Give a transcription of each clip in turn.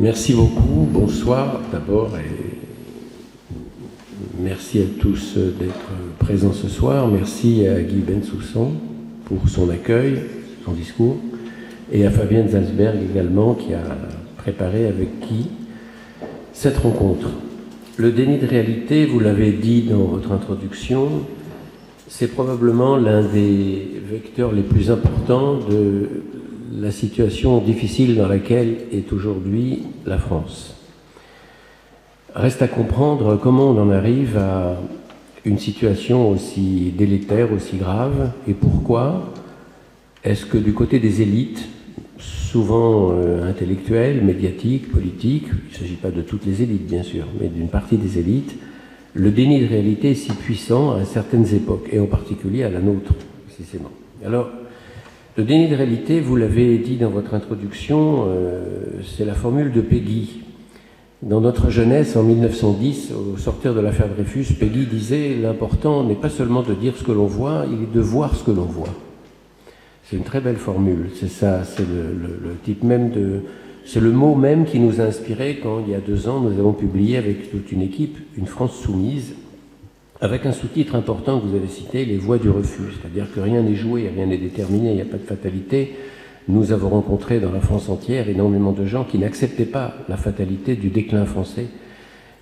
Merci beaucoup, bonsoir d'abord et merci à tous d'être présents ce soir. Merci à Guy Bensoussan pour son accueil, son discours, et à Fabienne Zalsberg également qui a préparé avec Guy cette rencontre. Le déni de réalité, vous l'avez dit dans votre introduction, c'est probablement l'un des vecteurs les plus importants de la situation difficile dans laquelle est aujourd'hui la France. Reste à comprendre comment on en arrive à une situation aussi délétère, aussi grave, et pourquoi est-ce que du côté des élites, souvent intellectuelles, médiatiques, politiques, il ne s'agit pas de toutes les élites bien sûr, mais d'une partie des élites, le déni de réalité est si puissant à certaines époques, et en particulier à la nôtre, précisément. Alors, le déni de réalité, vous l'avez dit dans votre introduction, c'est la formule de Péguy. Dans notre jeunesse, en 1910, au sortir de l'affaire Dreyfus, Péguy disait « L'important n'est pas seulement de dire ce que l'on voit, il est de voir ce que l'on voit ». C'est une très belle formule, c'est ça, c'est le type même de... C'est le mot même qui nous a inspiré quand, il y a 2 ans, nous avons publié avec toute une équipe « Une France soumise », avec un sous-titre important que vous avez cité, « Les voies du refus », c'est-à-dire que rien n'est joué, rien n'est déterminé, il n'y a pas de fatalité. Nous avons rencontré dans la France entière énormément de gens qui n'acceptaient pas la fatalité du déclin français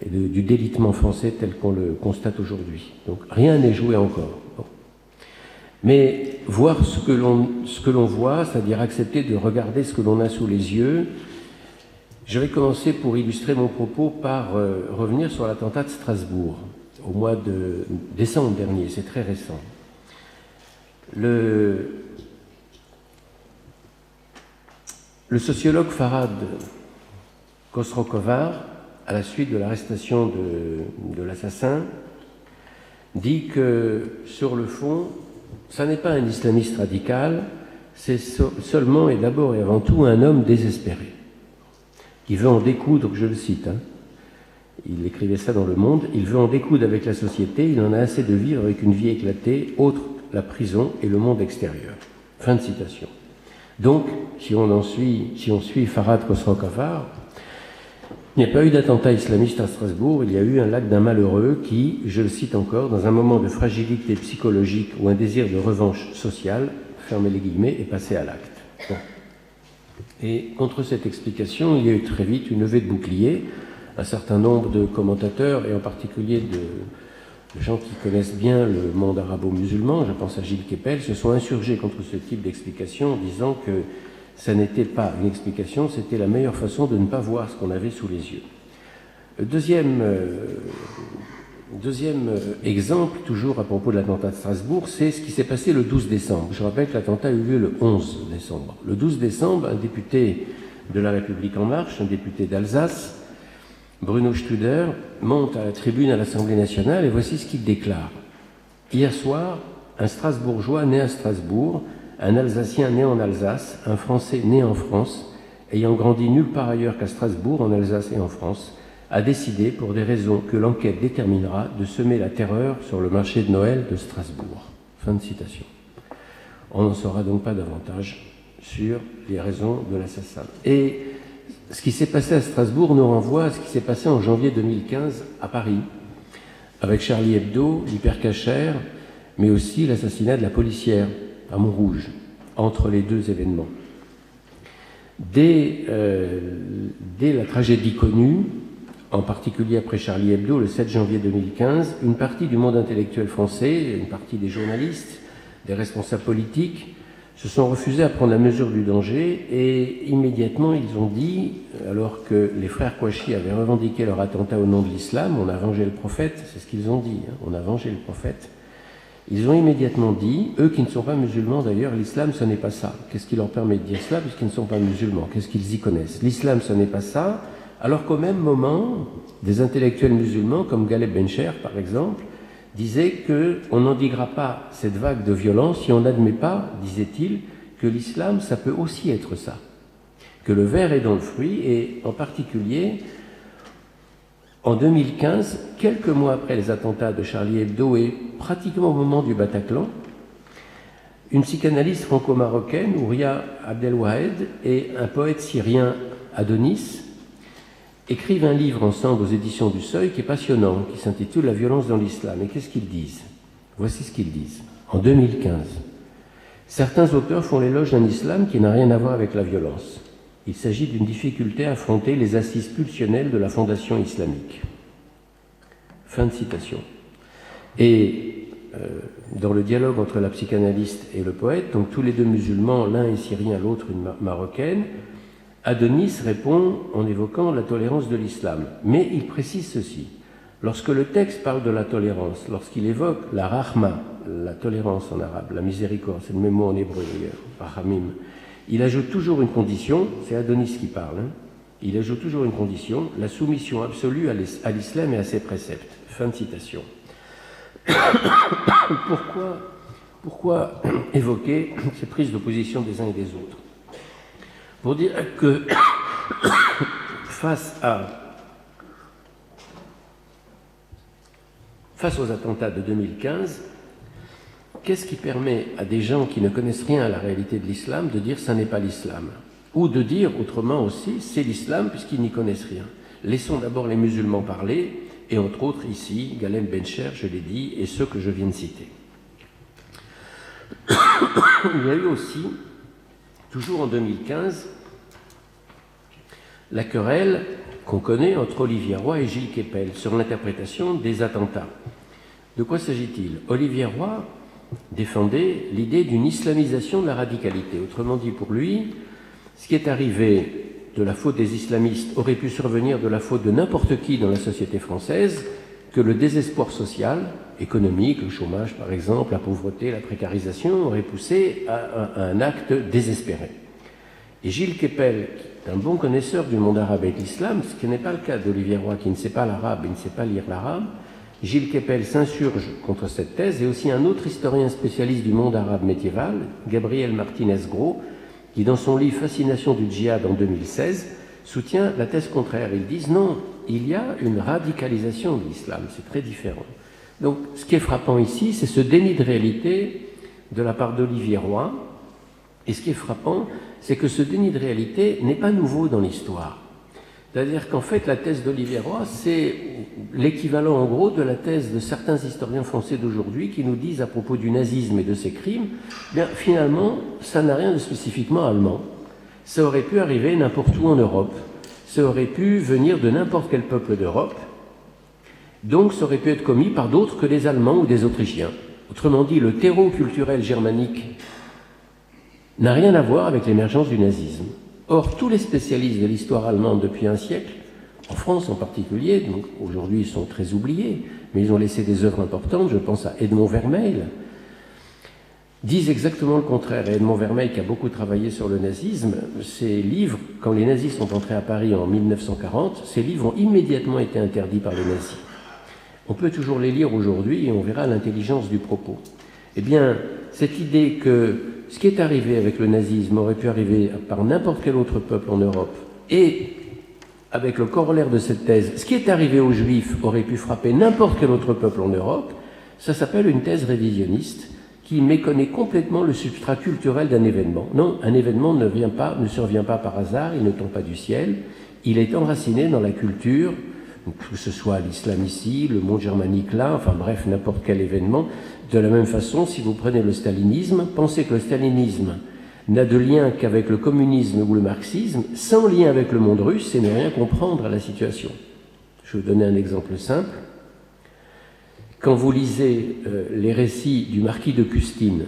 et du délitement français tel qu'on le constate aujourd'hui. Donc rien n'est joué encore. Bon. Mais voir ce que l'on voit, c'est-à-dire accepter de regarder ce que l'on a sous les yeux, je vais commencer pour illustrer mon propos par revenir sur l'attentat de Strasbourg au mois de décembre dernier, c'est très récent. Le sociologue Farhad Khosrow-Kovar, à la suite de l'arrestation de l'assassin, dit que, sur le fond, ça n'est pas un islamiste radical, c'est seulement et d'abord et avant tout un homme désespéré, qui veut en découdre, je le cite, il écrivait ça dans Le Monde, il veut en découdre avec la société, il en a assez de vivre avec une vie éclatée, autre la prison et le monde extérieur. Fin de citation. Donc, si on suit Farhad Khosrow-Kovar, il n'y a pas eu d'attentat islamiste à Strasbourg, il y a eu un l'acte d'un malheureux qui, je le cite encore, dans un moment de fragilité psychologique ou un désir de revanche sociale, fermez les guillemets, est passé à l'acte. Bon. Et contre cette explication, il y a eu très vite une levée de bouclier. Un certain nombre de commentateurs, et en particulier de gens qui connaissent bien le monde arabo-musulman, je pense à Gilles Kepel, se sont insurgés contre ce type d'explication en disant que ça n'était pas une explication, c'était la meilleure façon de ne pas voir ce qu'on avait sous les yeux. Deuxième exemple, toujours à propos de l'attentat de Strasbourg, c'est ce qui s'est passé le 12 décembre. Je rappelle que l'attentat a eu lieu le 11 décembre. Le 12 décembre, un député de La République En Marche, un député d'Alsace, Bruno Studer, monte à la tribune à l'Assemblée nationale et voici ce qu'il déclare. Hier soir, un Strasbourgeois né à Strasbourg, un Alsacien né en Alsace, un Français né en France, ayant grandi nulle part ailleurs qu'à Strasbourg, en Alsace et en France, a décidé, pour des raisons que l'enquête déterminera, de semer la terreur sur le marché de Noël de Strasbourg. Fin de citation. On n'en saura donc pas davantage sur les raisons de l'assassin. Et ce qui s'est passé à Strasbourg nous renvoie à ce qui s'est passé en janvier 2015 à Paris, avec Charlie Hebdo, l'hypercachère, mais aussi l'assassinat de la policière à Montrouge, entre les deux événements. Dès la tragédie connue, en particulier après Charlie Hebdo, le 7 janvier 2015, une partie du monde intellectuel français, une partie des journalistes, des responsables politiques, se sont refusés à prendre la mesure du danger et immédiatement ils ont dit, alors que les frères Kouachi avaient revendiqué leur attentat au nom de l'islam, on a vengé le prophète, c'est ce qu'ils ont dit, on a vengé le prophète, ils ont immédiatement dit, eux qui ne sont pas musulmans d'ailleurs, l'islam ce n'est pas ça. Qu'est-ce qui leur permet de dire cela puisqu'ils ne sont pas musulmans? Qu'est-ce qu'ils y connaissent? L'islam ce n'est pas ça, alors qu'au même moment, des intellectuels musulmans comme Ghaleb Bencher par exemple, disait qu'on n'endiguera pas cette vague de violence si on n'admet pas, disait-il, que l'islam, ça peut aussi être ça. Que le ver est dans le fruit, et en particulier, en 2015, quelques mois après les attentats de Charlie Hebdo et pratiquement au moment du Bataclan, une psychanalyste franco-marocaine, Ouria Abdelwahed, et un poète syrien, Adonis, écrivent un livre ensemble aux éditions du Seuil qui est passionnant, qui s'intitule « La violence dans l'islam ». Et qu'est-ce qu'ils disent? Voici ce qu'ils disent. En 2015, certains auteurs font l'éloge d'un islam qui n'a rien à voir avec la violence. Il s'agit d'une difficulté à affronter les assises pulsionnelles de la fondation islamique. Fin de citation. Et dans le dialogue entre la psychanalyste et le poète, donc tous les deux musulmans, l'un est syrien, l'autre une marocaine, Adonis répond en évoquant la tolérance de l'islam. Mais il précise ceci. Lorsque le texte parle de la tolérance, lorsqu'il évoque la rahma, la tolérance en arabe, la miséricorde, c'est le même mot en hébreu d'ailleurs, rahamim, il ajoute toujours une condition, c'est Adonis qui parle, il ajoute toujours une condition, la soumission absolue à l'islam et à ses préceptes. Fin de citation. Pourquoi évoquer ces prises d'opposition des uns et des autres? Pour dire que face aux attentats de 2015, qu'est-ce qui permet à des gens qui ne connaissent rien à la réalité de l'islam de dire « ça n'est pas l'islam » ou de dire autrement aussi « c'est l'islam » puisqu'ils n'y connaissent rien? Laissons d'abord les musulmans parler, et entre autres ici, Ghalem Bencher, je l'ai dit, et ceux que je viens de citer. Il y a eu aussi, toujours en 2015, la querelle qu'on connaît entre Olivier Roy et Gilles Kepel sur l'interprétation des attentats. De quoi s'agit-il? Olivier Roy défendait l'idée d'une islamisation de la radicalité. Autrement dit, pour lui, ce qui est arrivé de la faute des islamistes aurait pu survenir de la faute de n'importe qui dans la société française, que le désespoir social, économique, le chômage par exemple, la pauvreté, la précarisation auraient poussé à un acte désespéré. Et Gilles Kepel, qui est un bon connaisseur du monde arabe et de l'islam, ce qui n'est pas le cas d'Olivier Roy qui ne sait pas l'arabe et ne sait pas lire l'arabe, Gilles Kepel s'insurge contre cette thèse, et aussi un autre historien spécialiste du monde arabe médiéval, Gabriel Martinez-Gros, qui dans son livre « Fascination du djihad » en 2016, soutient la thèse contraire. Ils disent non, il y a une radicalisation de l'islam, c'est très différent. Donc ce qui est frappant ici, c'est ce déni de réalité de la part d'Olivier Roy, et ce qui est frappant, c'est que ce déni de réalité n'est pas nouveau dans l'histoire. C'est-à-dire qu'en fait, la thèse d'Olivier Roy, c'est l'équivalent en gros de la thèse de certains historiens français d'aujourd'hui qui nous disent à propos du nazisme et de ses crimes, bien finalement, ça n'a rien de spécifiquement allemand. Ça aurait pu arriver n'importe où en Europe. Ça aurait pu venir de n'importe quel peuple d'Europe. Donc ça aurait pu être commis par d'autres que les Allemands ou des Autrichiens. Autrement dit, le terreau culturel germanique n'a rien à voir avec l'émergence du nazisme. Or, tous les spécialistes de l'histoire allemande depuis un siècle, en France en particulier, donc aujourd'hui ils sont très oubliés, mais ils ont laissé des œuvres importantes, je pense à Edmond Vermeil, disent exactement le contraire. Et Edmond Vermeil, qui a beaucoup travaillé sur le nazisme, ses livres, quand les nazis sont entrés à Paris en 1940, ces livres ont immédiatement été interdits par les nazis. On peut toujours les lire aujourd'hui et on verra l'intelligence du propos. Eh bien, cette idée que ce qui est arrivé avec le nazisme aurait pu arriver par n'importe quel autre peuple en Europe, et avec le corollaire de cette thèse, ce qui est arrivé aux Juifs aurait pu frapper n'importe quel autre peuple en Europe, ça s'appelle une thèse révisionniste qui méconnaît complètement le substrat culturel d'un événement. Non, un événement ne survient pas par hasard, il ne tombe pas du ciel, il est enraciné dans la culture, que ce soit l'islam ici, le monde germanique là, enfin bref, n'importe quel événement. De la même façon, si vous prenez le stalinisme, pensez que le stalinisme n'a de lien qu'avec le communisme ou le marxisme, sans lien avec le monde russe, c'est ne rien comprendre à la situation. Je vais vous donner un exemple simple. Quand vous lisez les récits du marquis de Custine,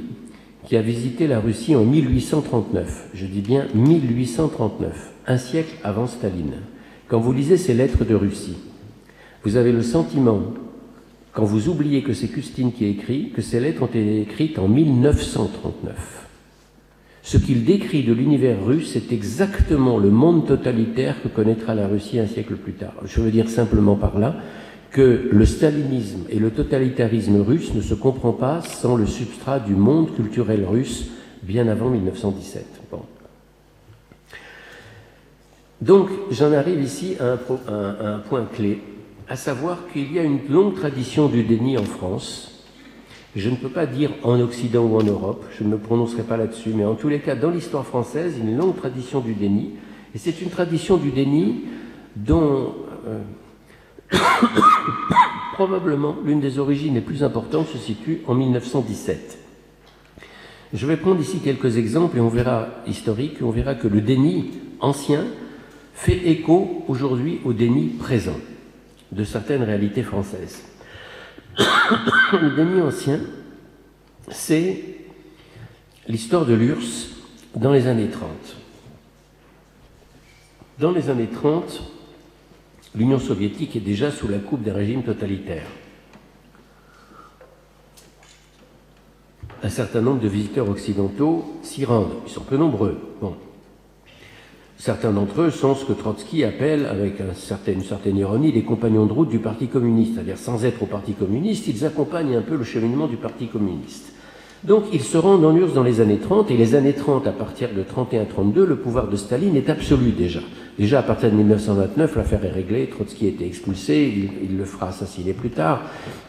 qui a visité la Russie en 1839, je dis bien 1839, un siècle avant Staline, quand vous lisez ces lettres de Russie, vous avez le sentiment, quand vous oubliez que c'est Custine qui écrit, que ces lettres ont été écrites en 1939. Ce qu'il décrit de l'univers russe, c'est exactement le monde totalitaire que connaîtra la Russie un siècle plus tard. Je veux dire simplement par là que le stalinisme et le totalitarisme russe ne se comprend pas sans le substrat du monde culturel russe bien avant 1917. Bon. Donc, j'en arrive ici à un point clé, à savoir qu'il y a une longue tradition du déni en France. Je ne peux pas dire en Occident ou en Europe, je ne me prononcerai pas là-dessus, mais en tous les cas, dans l'histoire française, une longue tradition du déni. Et c'est une tradition du déni dont probablement l'une des origines les plus importantes se situe en 1917. Je vais prendre ici quelques exemples et on verra historiques, et on verra que le déni ancien fait écho aujourd'hui au déni présent de certaines réalités françaises. Le déni ancien, c'est l'histoire de l'URSS dans les années 30. Dans les années 30, l'Union soviétique est déjà sous la coupe des régimes totalitaires. Un certain nombre de visiteurs occidentaux s'y rendent. Ils sont peu nombreux. Bon. Certains d'entre eux sont ce que Trotsky appelle, avec une certaine ironie, les compagnons de route du Parti communiste. C'est-à-dire, sans être au Parti communiste, ils accompagnent un peu le cheminement du Parti communiste. Donc, ils se rendent en URSS dans les années 30, et les années 30, à partir de 31-32, le pouvoir de Staline est absolu déjà. Déjà, à partir de 1929, l'affaire est réglée, Trotsky a été expulsé, il le fera assassiner plus tard,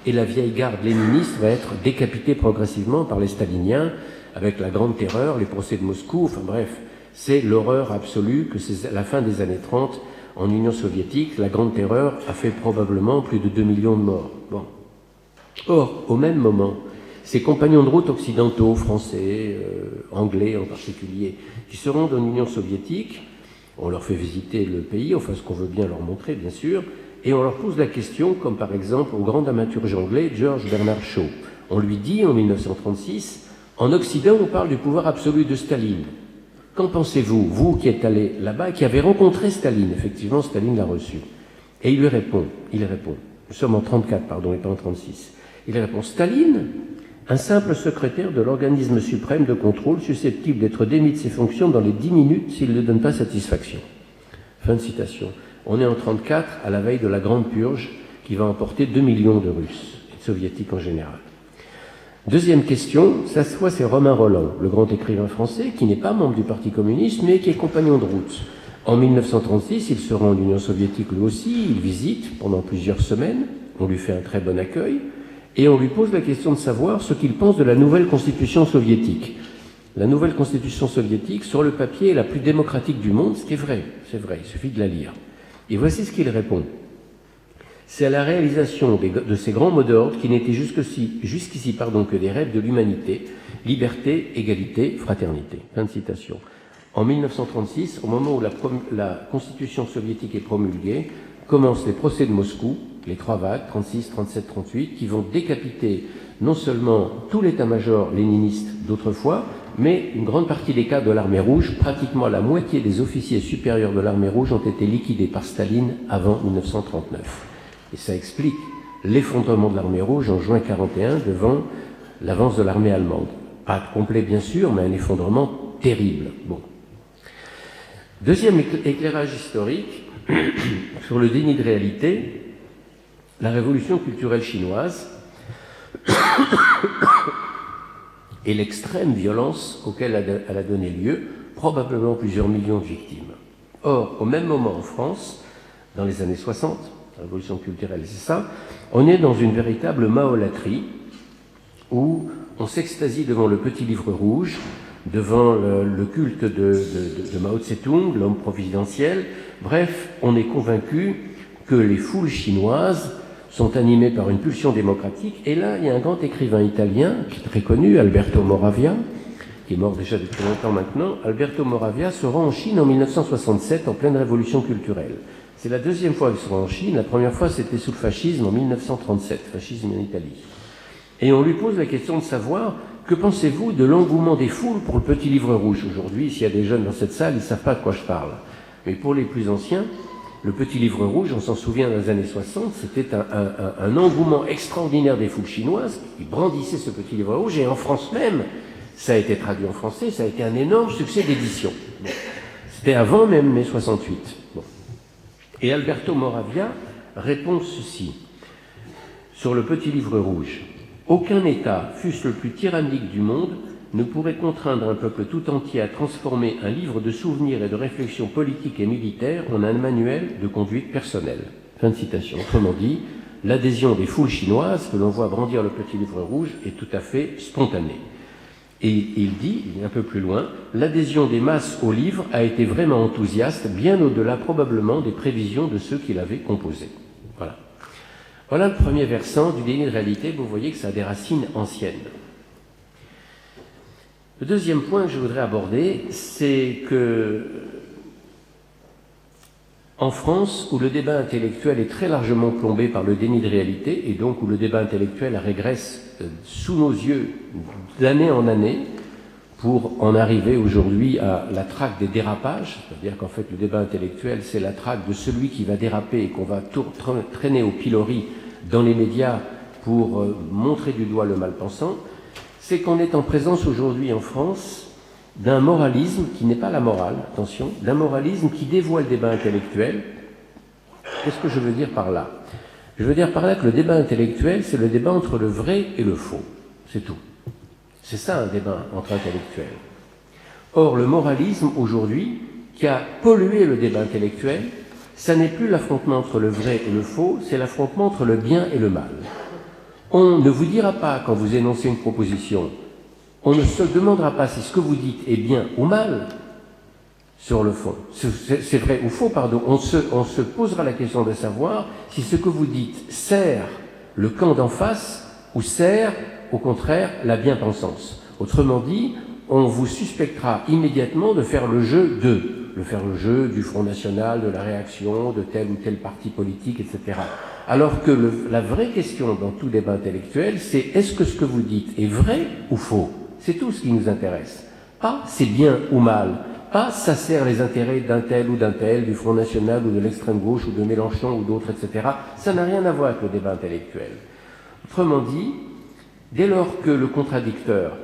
et la vieille garde léniniste va être décapitée progressivement par les staliniens, avec la Grande Terreur, les procès de Moscou, enfin bref, c'est l'horreur absolue que c'est la fin des années 30 en Union soviétique. La Grande Terreur a fait probablement plus de 2 millions de morts. Bon. Or, au même moment, ces compagnons de route occidentaux, français, anglais en particulier, qui se rendent en Union soviétique, on leur fait visiter le pays, enfin ce qu'on veut bien leur montrer, bien sûr, et on leur pose la question, comme par exemple au grand dramaturge anglais George Bernard Shaw. On lui dit en 1936, en Occident, on parle du pouvoir absolu de Staline. Qu'en pensez-vous, vous qui êtes allé là-bas, qui avez rencontré Staline? Effectivement, Staline l'a reçu. Et il répond, nous sommes en 34, pardon, et pas en 36. Il répond, Staline, un simple secrétaire de l'organisme suprême de contrôle susceptible d'être démis de ses fonctions dans les 10 minutes s'il ne donne pas satisfaction. Fin de citation. On est en 34, à la veille de la Grande Purge, qui va emporter 2 millions de Russes, et de Soviétiques en général. Deuxième question, cette fois c'est Romain Rolland, le grand écrivain français, qui n'est pas membre du Parti communiste, mais qui est compagnon de route. En 1936, il se rend en Union soviétique lui aussi, il visite pendant plusieurs semaines, on lui fait un très bon accueil, et on lui pose la question de savoir ce qu'il pense de la nouvelle constitution soviétique. La nouvelle constitution soviétique, sur le papier, est la plus démocratique du monde, ce qui est vrai, c'est vrai, il suffit de la lire. Et voici ce qu'il répond. C'est à la réalisation de ces grands mots d'ordre qui n'étaient jusqu'ici que des rêves de l'humanité, liberté, égalité, fraternité. Fin de citation. En 1936, au moment où la constitution soviétique est promulguée, commencent les procès de Moscou, les 3 vagues, 36, 37, 38, qui vont décapiter non seulement tout l'état-major léniniste d'autrefois, mais une grande partie des cadres de l'armée rouge, pratiquement la moitié des officiers supérieurs de l'armée rouge ont été liquidés par Staline avant 1939. Et ça explique l'effondrement de l'armée rouge en juin 1941 devant l'avance de l'armée allemande. Pas complet bien sûr, mais un effondrement terrible. Bon. Deuxième éclairage historique sur le déni de réalité, la révolution culturelle chinoise et l'extrême violence auquel elle a donné lieu, probablement plusieurs millions de victimes. Or, au même moment en France, dans les années 60, la révolution culturelle, c'est ça, on est dans une véritable maolatrie où on s'extasie devant le petit livre rouge, devant le culte de Mao Tse-tung, l'homme providentiel. Bref, on est convaincu que les foules chinoises sont animées par une pulsion démocratique. Et là, il y a un grand écrivain italien, qui est très connu, Alberto Moravia, qui est mort déjà depuis longtemps maintenant. Alberto Moravia se rend en Chine en 1967, en pleine révolution culturelle. C'est la deuxième fois qu'il se rend en Chine. La première fois, c'était sous le fascisme en 1937, fascisme en Italie. Et on lui pose la question de savoir, que pensez-vous de l'engouement des foules pour le petit livre rouge? Aujourd'hui, s'il y a des jeunes dans cette salle, ils ne savent pas de quoi je parle. Mais pour les plus anciens, le petit livre rouge, on s'en souvient dans les années 60, c'était un engouement extraordinaire des foules chinoises qui brandissaient ce petit livre rouge. Et en France même, ça a été traduit en français, ça a été un énorme succès d'édition. Bon. C'était avant même mai 68. Bon. Et Alberto Moravia répond ceci sur le petit livre rouge. Aucun État, fût-ce le plus tyrannique du monde, ne pourrait contraindre un peuple tout entier à transformer un livre de souvenirs et de réflexions politiques et militaires en un manuel de conduite personnelle. Fin de citation. Autrement dit, l'adhésion des foules chinoises que l'on voit brandir le petit livre rouge est tout à fait spontanée. Et il dit, un peu plus loin, l'adhésion des masses au livre a été vraiment enthousiaste, bien au-delà probablement des prévisions de ceux qui l'avaient composé. Voilà. Voilà le premier versant du déni de réalité. Vous voyez que ça a des racines anciennes. Le deuxième point que je voudrais aborder, c'est que en France, où le débat intellectuel est très largement plombé par le déni de réalité, et donc où le débat intellectuel régresse sous nos yeux d'année en année, pour en arriver aujourd'hui à la traque des dérapages, c'est-à-dire qu'en fait le débat intellectuel, c'est la traque de celui qui va déraper et qu'on va traîner au pilori dans les médias pour montrer du doigt le mal-pensant, c'est qu'on est en présence aujourd'hui en France d'un moralisme qui n'est pas la morale, attention, d'un moralisme qui dévoie le débat intellectuel. Qu'est-ce que je veux dire par là? Je veux dire par là que le débat intellectuel, c'est le débat entre le vrai et le faux. C'est tout. C'est ça un débat entre intellectuels. Or, le moralisme, aujourd'hui, qui a pollué le débat intellectuel, ça n'est plus l'affrontement entre le vrai et le faux, c'est l'affrontement entre le bien et le mal. On ne vous dira pas, quand vous énoncez une proposition, on ne se demandera pas si ce que vous dites est bien ou mal sur le fond. C'est vrai ou faux, pardon. On se posera la question de savoir si ce que vous dites sert le camp d'en face ou sert, au contraire, la bien-pensance. Autrement dit, on vous suspectera immédiatement de faire le jeu du Front National, de la réaction, de tel ou tel parti politique, etc. Alors que la vraie question dans tout débat intellectuel, c'est est-ce que ce que vous dites est vrai ou faux? C'est tout ce qui nous intéresse. Pas c'est bien ou mal, pas ça sert les intérêts d'un tel ou d'un tel, du Front National ou de l'extrême gauche ou de Mélenchon ou d'autres, etc. Ça n'a rien à voir avec le débat intellectuel. Autrement dit, dès lors que le contradicteur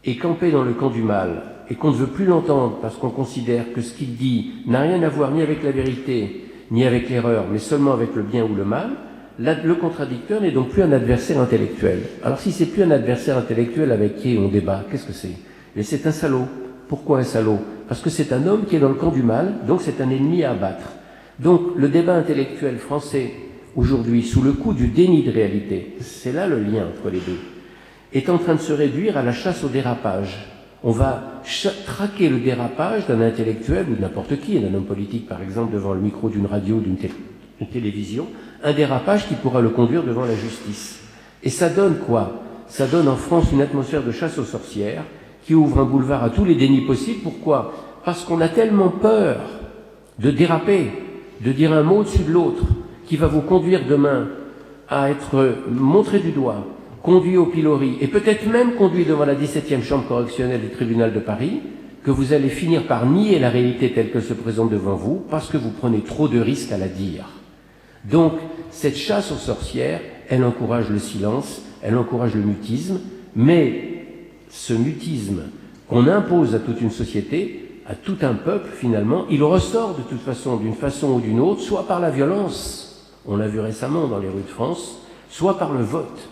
est campé dans le camp du mal et qu'on ne veut plus l'entendre parce qu'on considère que ce qu'il dit n'a rien à voir ni avec la vérité ni avec l'erreur, mais seulement avec le bien ou le mal, le contradicteur n'est donc plus un adversaire intellectuel. Alors si c'est plus un adversaire intellectuel avec qui on débat, qu'est-ce que c'est? Mais c'est un salaud. Pourquoi un salaud? Parce que c'est un homme qui est dans le camp du mal, donc c'est un ennemi à abattre. Donc le débat intellectuel français, aujourd'hui, sous le coup du déni de réalité, c'est là le lien entre les deux, est en train de se réduire à la chasse au dérapage. On va traquer le dérapage d'un intellectuel ou de n'importe qui, d'un homme politique par exemple, devant le micro d'une radio, d'une télévision, un dérapage qui pourra le conduire devant la justice. Et ça donne quoi? Ça donne en France une atmosphère de chasse aux sorcières qui ouvre un boulevard à tous les dénis possibles. Pourquoi? Parce qu'on a tellement peur de déraper, de dire un mot au-dessus de l'autre, qui va vous conduire demain à être montré du doigt, conduit au pilori, et peut-être même conduit devant la 17e chambre correctionnelle du tribunal de Paris, que vous allez finir par nier la réalité telle qu'elle se présente devant vous, parce que vous prenez trop de risques à la dire. Donc, cette chasse aux sorcières, elle encourage le silence, elle encourage le mutisme, mais ce mutisme qu'on impose à toute une société, à tout un peuple, finalement, il ressort de toute façon, d'une façon ou d'une autre, soit par la violence, on l'a vu récemment dans les rues de France, soit par le vote.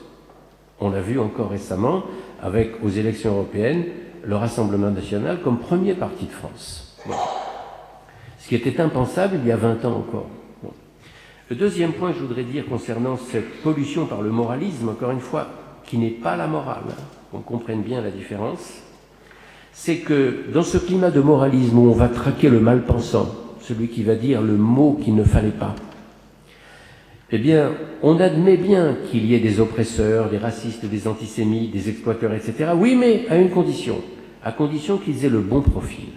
On l'a vu encore récemment avec, aux élections européennes, le Rassemblement national comme premier parti de France. Bon. Ce qui était impensable il y a 20 ans encore. Bon. Le deuxième point que je voudrais dire concernant cette pollution par le moralisme, encore une fois, qui n'est pas la morale, qu'on comprenne bien la différence, c'est que dans ce climat de moralisme où on va traquer le mal-pensant, celui qui va dire le mot qu'il ne fallait pas, eh bien, on admet bien qu'il y ait des oppresseurs, des racistes, des antisémites, des exploiteurs, etc. Oui, mais à une condition, à condition qu'ils aient le bon profil.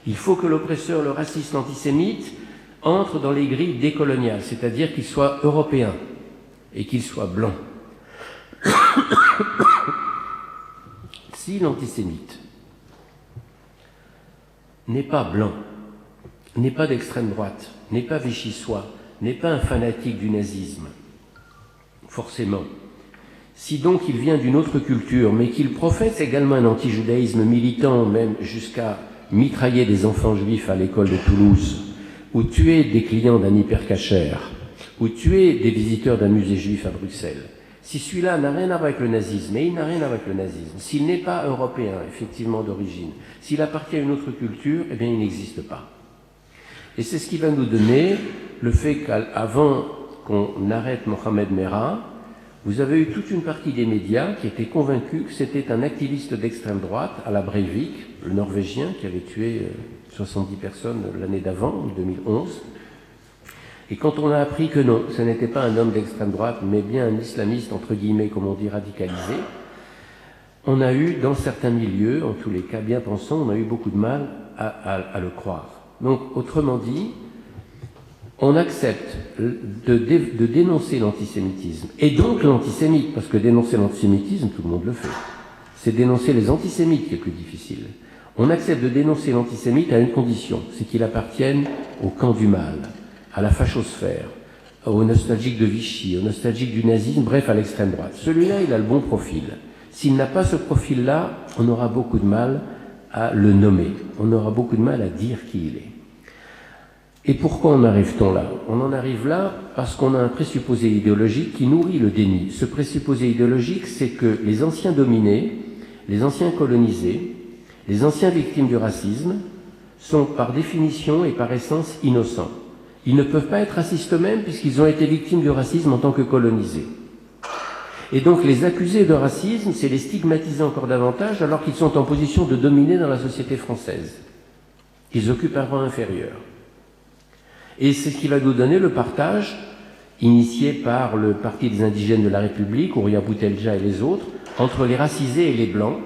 Il faut que l'oppresseur, le raciste, l'antisémite entre dans les grilles décoloniales, c'est-à-dire qu'il soit européen et qu'il soit blanc. Si l'antisémite n'est pas blanc, n'est pas d'extrême droite, n'est pas vichysois, n'est pas un fanatique du nazisme, forcément. Si donc il vient d'une autre culture, mais qu'il professe également un anti-judaïsme militant, même jusqu'à mitrailler des enfants juifs à l'école de Toulouse, ou tuer des clients d'un hypercachère, ou tuer des visiteurs d'un musée juif à Bruxelles, si celui-là n'a rien à voir avec le nazisme, et il n'a rien à voir avec le nazisme, s'il n'est pas européen, effectivement d'origine, s'il appartient à une autre culture, eh bien il n'existe pas. Et c'est ce qui va nous donner le fait qu'avant qu'on arrête Mohamed Merah, vous avez eu toute une partie des médias qui étaient convaincus que c'était un activiste d'extrême droite à la Breivik, le Norvégien qui avait tué 70 personnes l'année d'avant, en 2011. Et quand on a appris que non, ce n'était pas un homme d'extrême droite, mais bien un islamiste, entre guillemets, comme on dit, radicalisé, on a eu, dans certains milieux, en tous les cas bien pensants, on a eu beaucoup de mal à le croire. Donc, autrement dit, on accepte de dénoncer l'antisémitisme, et donc l'antisémite, parce que dénoncer l'antisémitisme, tout le monde le fait. C'est dénoncer les antisémites qui est plus difficile. On accepte de dénoncer l'antisémite à une condition, c'est qu'il appartienne au camp du mal, à la fachosphère, aux nostalgiques de Vichy, aux nostalgiques du nazisme, bref, à l'extrême droite. Celui-là, il a le bon profil. S'il n'a pas ce profil-là, on aura beaucoup de mal à le nommer. On aura beaucoup de mal à dire qui il est. Et pourquoi en arrive-t-on là? On en arrive là parce qu'on a un présupposé idéologique qui nourrit le déni. Ce présupposé idéologique, c'est que les anciens dominés, les anciens colonisés, les anciens victimes du racisme sont par définition et par essence innocents. Ils ne peuvent pas être racistes eux-mêmes puisqu'ils ont été victimes du racisme en tant que colonisés. Et donc les accuser de racisme, c'est les stigmatiser encore davantage alors qu'ils sont en position de dominer dans la société française. Ils occupent un rang inférieur. Et c'est ce qui va nous donner le partage, initié par le Parti des indigènes de la République, Ouria Boutelja et les autres, entre les racisés et les blancs,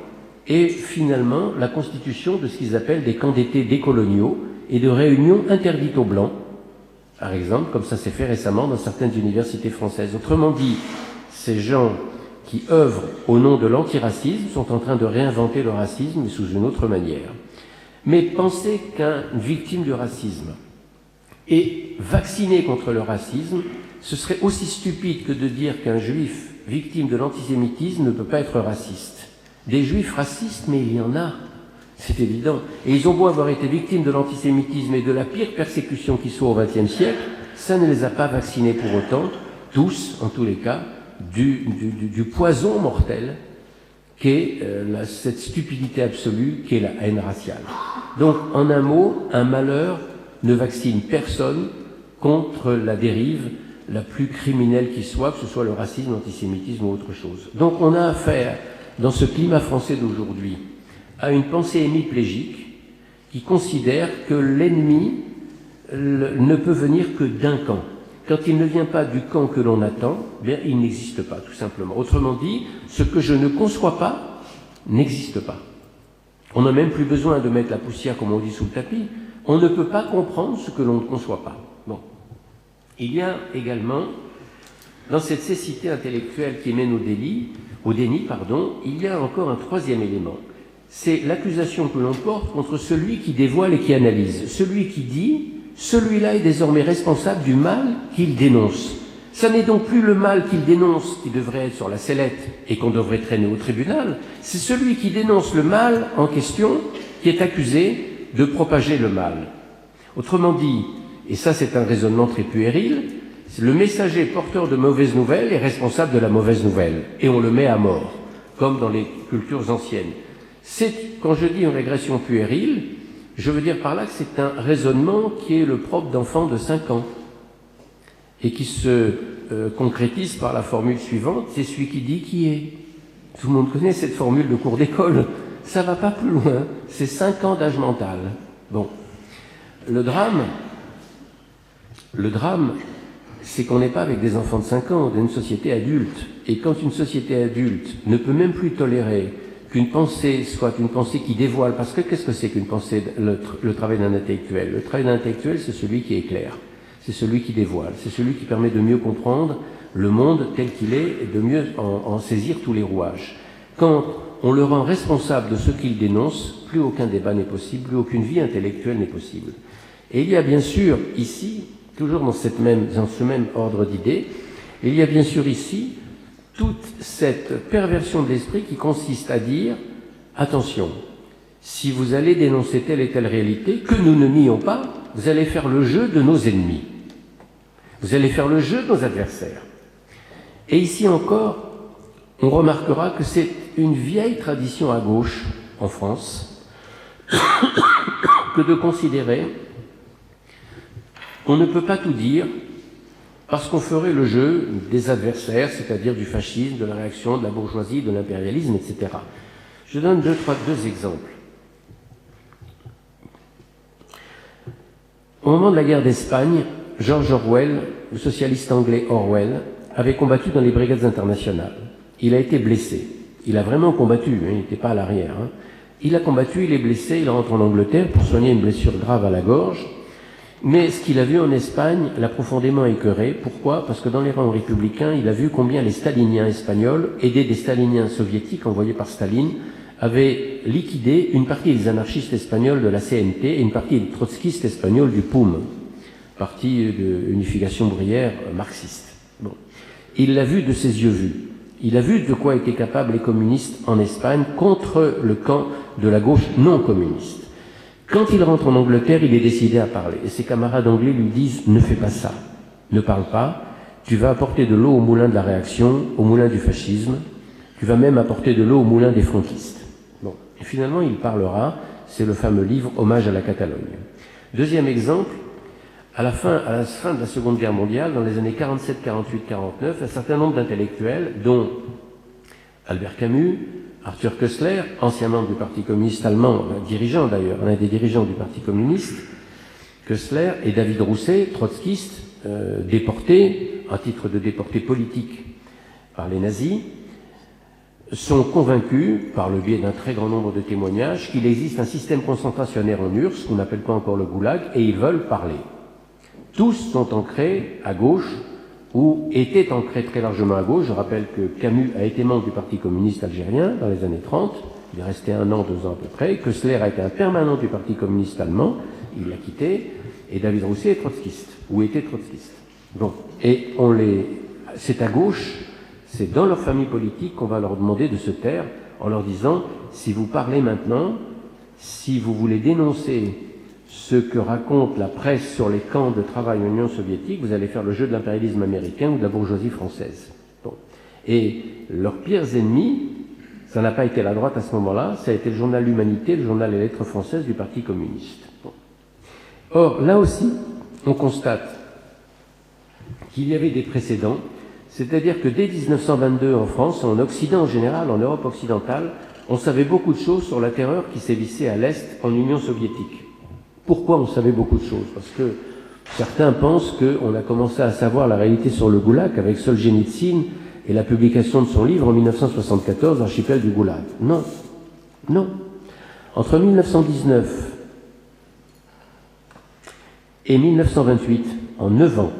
et finalement la constitution de ce qu'ils appellent des camps d'été décoloniaux et de réunions interdites aux blancs, par exemple, comme ça s'est fait récemment dans certaines universités françaises. Autrement dit, ces gens qui œuvrent au nom de l'antiracisme sont en train de réinventer le racisme, mais sous une autre manière. Mais pensez qu'une victime du racisme est vacciné contre le racisme, ce serait aussi stupide que de dire qu'un juif victime de l'antisémitisme ne peut pas être raciste. Des juifs racistes, mais il y en a, c'est évident. Et ils ont beau avoir été victimes de l'antisémitisme et de la pire persécution qui soit au XXe siècle, ça ne les a pas vaccinés pour autant, tous, en tous les cas, du poison mortel qu'est cette stupidité absolue qu'est la haine raciale. Donc, en un mot, un malheur ne vaccine personne contre la dérive la plus criminelle qui soit, que ce soit le racisme, l'antisémitisme ou autre chose. Donc on a affaire, dans ce climat français d'aujourd'hui, à une pensée hémiplégique qui considère que l'ennemi ne peut venir que d'un camp. Quand il ne vient pas du camp que l'on attend, bien, il n'existe pas, tout simplement. Autrement dit, ce que je ne conçois pas n'existe pas. On n'a même plus besoin de mettre la poussière, comme on dit, sous le tapis. On ne peut pas comprendre ce que l'on ne conçoit pas. Bon. Il y a également, dans cette cécité intellectuelle qui mène au déni, il y a encore un troisième élément. C'est l'accusation que l'on porte contre celui qui dévoile et qui analyse. Celui qui dit, celui-là est désormais responsable du mal qu'il dénonce. Ça n'est donc plus le mal qu'il dénonce qui devrait être sur la sellette et qu'on devrait traîner au tribunal. C'est celui qui dénonce le mal en question qui est accusé de propager le mal. Autrement dit, et ça c'est un raisonnement très puéril, le messager porteur de mauvaises nouvelles est responsable de la mauvaise nouvelle, et on le met à mort, comme dans les cultures anciennes. Quand je dis une régression puérile, je veux dire par là que c'est un raisonnement qui est le propre d'enfants de 5 ans, et qui se concrétise par la formule suivante, c'est celui qui dit qui est. Tout le monde connaît cette formule de cours d'école. Ça va pas plus loin, c'est 5 ans d'âge mental. Bon, le drame, c'est qu'on n'est pas avec des enfants de 5 ans, on est une société adulte. Et quand une société adulte ne peut même plus tolérer qu'une pensée soit une pensée qui dévoile, parce que qu'est-ce que c'est qu'une pensée, le travail d'un intellectuel? Le travail d'un intellectuel, c'est celui qui éclaire, c'est celui qui dévoile, c'est celui qui permet de mieux comprendre le monde tel qu'il est et de mieux en saisir tous les rouages. Quand on le rend responsable de ce qu'il dénonce, plus aucun débat n'est possible, plus aucune vie intellectuelle n'est possible. Et il y a bien sûr ici, toujours dans ce même ordre d'idées, il y a bien sûr ici toute cette perversion de l'esprit qui consiste à dire « Attention, si vous allez dénoncer telle et telle réalité, que nous ne nions pas, vous allez faire le jeu de nos ennemis. Vous allez faire le jeu de nos adversaires. » Et ici encore, on remarquera que c'est une vieille tradition à gauche, en France, que de considérer qu'on ne peut pas tout dire parce qu'on ferait le jeu des adversaires, c'est-à-dire du fascisme, de la réaction, de la bourgeoisie, de l'impérialisme, etc. Je donne deux exemples. Au moment de la guerre d'Espagne, George Orwell, le socialiste anglais Orwell, avait combattu dans les brigades internationales. Il a été blessé. Il a vraiment combattu, il n'était pas à l'arrière. Il a combattu, il est blessé, il rentre en Angleterre pour soigner une blessure grave à la gorge. Mais ce qu'il a vu en Espagne l'a profondément écœuré. Pourquoi? Parce que dans les rangs républicains, il a vu combien les staliniens espagnols, aidés des staliniens soviétiques envoyés par Staline, avaient liquidé une partie des anarchistes espagnols de la CNT et une partie des trotskistes espagnols du PUM, parti de unification ouvrière marxiste. Bon. Il l'a vu de ses yeux vus. Il a vu de quoi étaient capables les communistes en Espagne contre le camp de la gauche non communiste. Quand il rentre en Angleterre, il est décidé à parler. Et ses camarades anglais lui disent « Ne fais pas ça, ne parle pas, tu vas apporter de l'eau au moulin de la réaction, au moulin du fascisme, tu vas même apporter de l'eau au moulin des franquistes. » Bon. Et finalement, il parlera, c'est le fameux livre « Hommage à la Catalogne ». Deuxième exemple, à la fin de la Seconde Guerre mondiale, dans les années 47, 48, 49, un certain nombre d'intellectuels, dont Albert Camus, Arthur Koestler, ancien membre du Parti communiste allemand, dirigeant d'ailleurs, l'un des dirigeants du Parti communiste, Koestler et David Rousset, trotskiste, déportés, à titre de déportés politiques par les nazis, sont convaincus, par le biais d'un très grand nombre de témoignages, qu'il existe un système concentrationnaire en URSS, qu'on n'appelle pas encore le goulag, et ils veulent parler. Tous sont ancrés à gauche, ou étaient ancrés très largement à gauche. Je rappelle que Camus a été membre du Parti communiste algérien dans les années 30, il est resté 1 an, 2 ans à peu près. Koestler a été un permanent du Parti communiste allemand, il l'a quitté, et David Rousset est trotskiste, ou était trotskiste. Bon, et c'est à gauche, c'est dans leur famille politique qu'on va leur demander de se taire, en leur disant, si vous parlez maintenant, si vous voulez dénoncer ce que raconte la presse sur les camps de travail en Union soviétique, vous allez faire le jeu de l'impérialisme américain ou de la bourgeoisie française. Bon. Et leurs pires ennemis, ça n'a pas été la droite à ce moment-là, ça a été le journal L'Humanité, le journal Les Lettres françaises du Parti communiste. Bon. Or, là aussi, on constate qu'il y avait des précédents, c'est-à-dire que dès 1922 en France, en Occident en général, en Europe occidentale, on savait beaucoup de choses sur la terreur qui sévissait à l'Est en Union soviétique. Pourquoi on savait beaucoup de choses? Parce que certains pensent qu'on a commencé à savoir la réalité sur le Goulag avec Solzhenitsyn et la publication de son livre en 1974, Archipel du Goulag. Non, non. Entre 1919 et 1928, en 9 ans,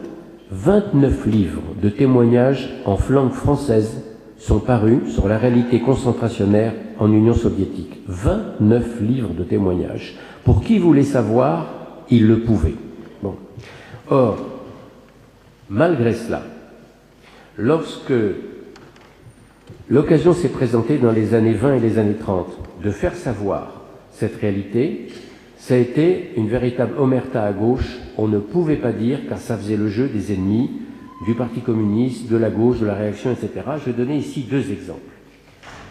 29 livres de témoignages en langue française sont parus sur la réalité concentrationnaire en Union soviétique. 29 livres de témoignages. Pour qui voulait savoir, il le pouvait. Bon. Or, malgré cela, lorsque l'occasion s'est présentée dans les années 20 et les années 30 de faire savoir cette réalité, ça a été une véritable omerta à gauche. On ne pouvait pas dire, car ça faisait le jeu des ennemis du Parti communiste, de la gauche, de la réaction, etc. Je vais donner ici 2 exemples.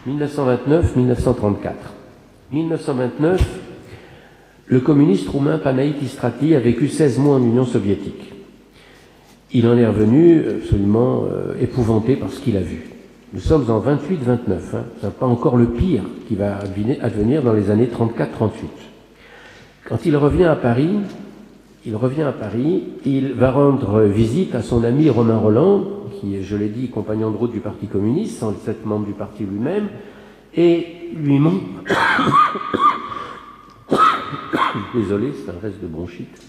1929-1934. 1929, le communiste roumain Panaït Istrati a vécu 16 mois en Union soviétique. Il en est revenu absolument épouvanté par ce qu'il a vu. Nous sommes en 28-29, ce n'est pas encore le pire qui va advenir dans les années 34-38. Quand il revient à Paris, il va rendre visite à son ami Romain Rolland, qui est, je l'ai dit, compagnon de route du Parti communiste, 107 membre du parti lui-même, et lui montre... Désolé, c'est un reste de bronchite.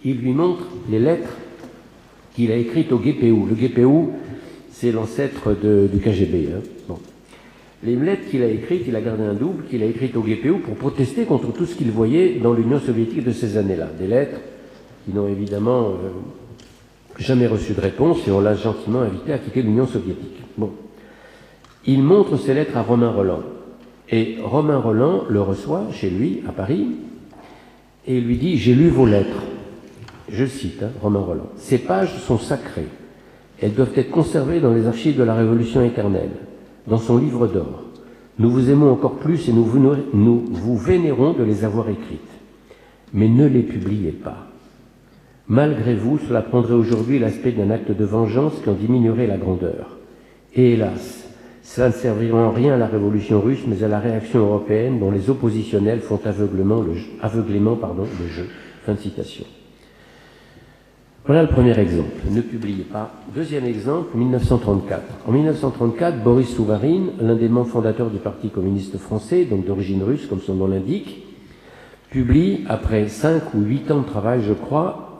Il lui montre les lettres qu'il a écrites au GPU. Le GPU, c'est l'ancêtre du KGB. Bon. Les lettres qu'il a écrites, il a gardé un double, qu'il a écrites au GPU pour protester contre tout ce qu'il voyait dans l'Union soviétique de ces années-là. Des lettres qui n'ont évidemment jamais reçu de réponse et on l'a gentiment invité à quitter l'Union soviétique. Bon. Il montre ces lettres à Romain Rolland. Et Romain Rolland le reçoit chez lui, à Paris, et il lui dit « J'ai lu vos lettres ». Je cite, Romain Rolland. « Ces pages sont sacrées. Elles doivent être conservées dans les archives de la Révolution éternelle, dans son livre d'or. Nous vous aimons encore plus et nous vous vénérons de les avoir écrites. Mais ne les publiez pas. Malgré vous, cela prendrait aujourd'hui l'aspect d'un acte de vengeance qui en diminuerait la grandeur. Et hélas, cela ne servira en rien à la révolution russe, mais à la réaction européenne dont les oppositionnels font aveuglément le jeu. Fin de citation. Voilà le premier exemple. Ne publiez pas. Deuxième exemple, 1934. En 1934, Boris Souvarine, l'un des membres fondateurs du Parti communiste français, donc d'origine russe, comme son nom l'indique, publie, après 5 ou 8 ans de travail, je crois,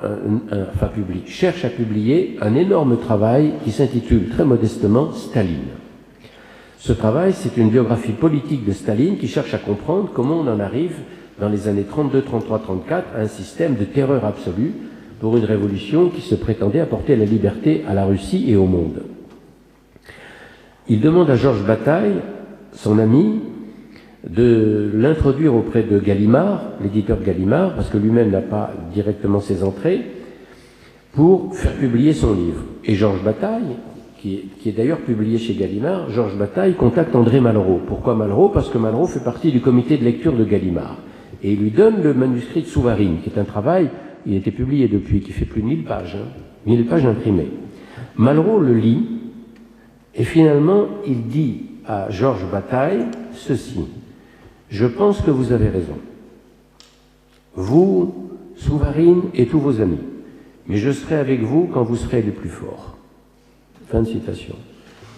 cherche à publier un énorme travail qui s'intitule très modestement « Staline ». Ce travail, c'est une biographie politique de Staline qui cherche à comprendre comment on en arrive, dans les années 32, 33, 34, à un système de terreur absolue pour une révolution qui se prétendait apporter la liberté à la Russie et au monde. Il demande à Georges Bataille, son ami, de l'introduire auprès de Gallimard, l'éditeur de Gallimard, parce que lui-même n'a pas directement ses entrées, pour faire publier son livre. Et Georges Bataille, qui est d'ailleurs publié chez Gallimard, Georges Bataille contacte André Malraux. Pourquoi Malraux? Parce que Malraux fait partie du comité de lecture de Gallimard. Et il lui donne le manuscrit de Souvarine, qui est un travail, il a été publié depuis, qui fait plus de 1000 pages, 1000 pages imprimées. Malraux le lit, et finalement, il dit à Georges Bataille ceci: « Je pense que vous avez raison. Vous, Souvarine et tous vos amis, mais je serai avec vous quand vous serez les plus forts. » Fin de citation.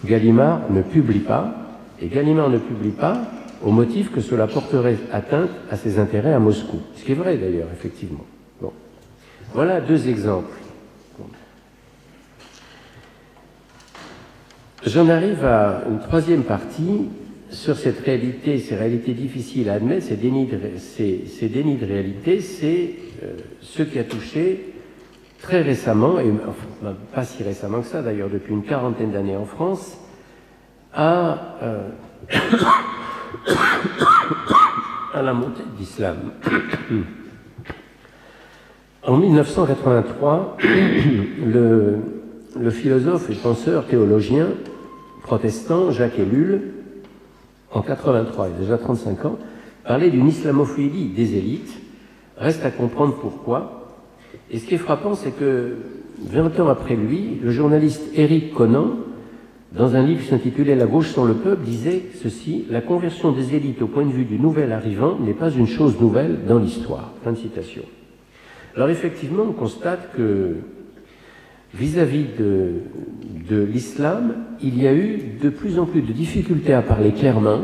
Gallimard ne publie pas, et Gallimard ne publie pas au motif que cela porterait atteinte à ses intérêts à Moscou. Ce qui est vrai d'ailleurs, effectivement. Bon. Voilà deux exemples. J'en arrive à une troisième partie sur cette réalité, ces réalités difficiles à admettre, ces dénis de réalité, c'est ce qui a touché très récemment, et enfin, pas si récemment que ça d'ailleurs, depuis une quarantaine d'années en France, à la montée de l'islam. En 1983, le philosophe et penseur théologien protestant Jacques Ellul, en 83, il a déjà 35 ans, parlait d'une islamophilie des élites. Reste à comprendre pourquoi. Et ce qui est frappant, c'est que 20 ans après lui, le journaliste Éric Conan, dans un livre qui s'intitulait « La gauche sans le peuple », disait ceci: « La conversion des élites au point de vue du nouvel arrivant n'est pas une chose nouvelle dans l'histoire. » Fin de citation. Alors effectivement, on constate que vis-à-vis de l'islam, il y a eu de plus en plus de difficultés à parler clairement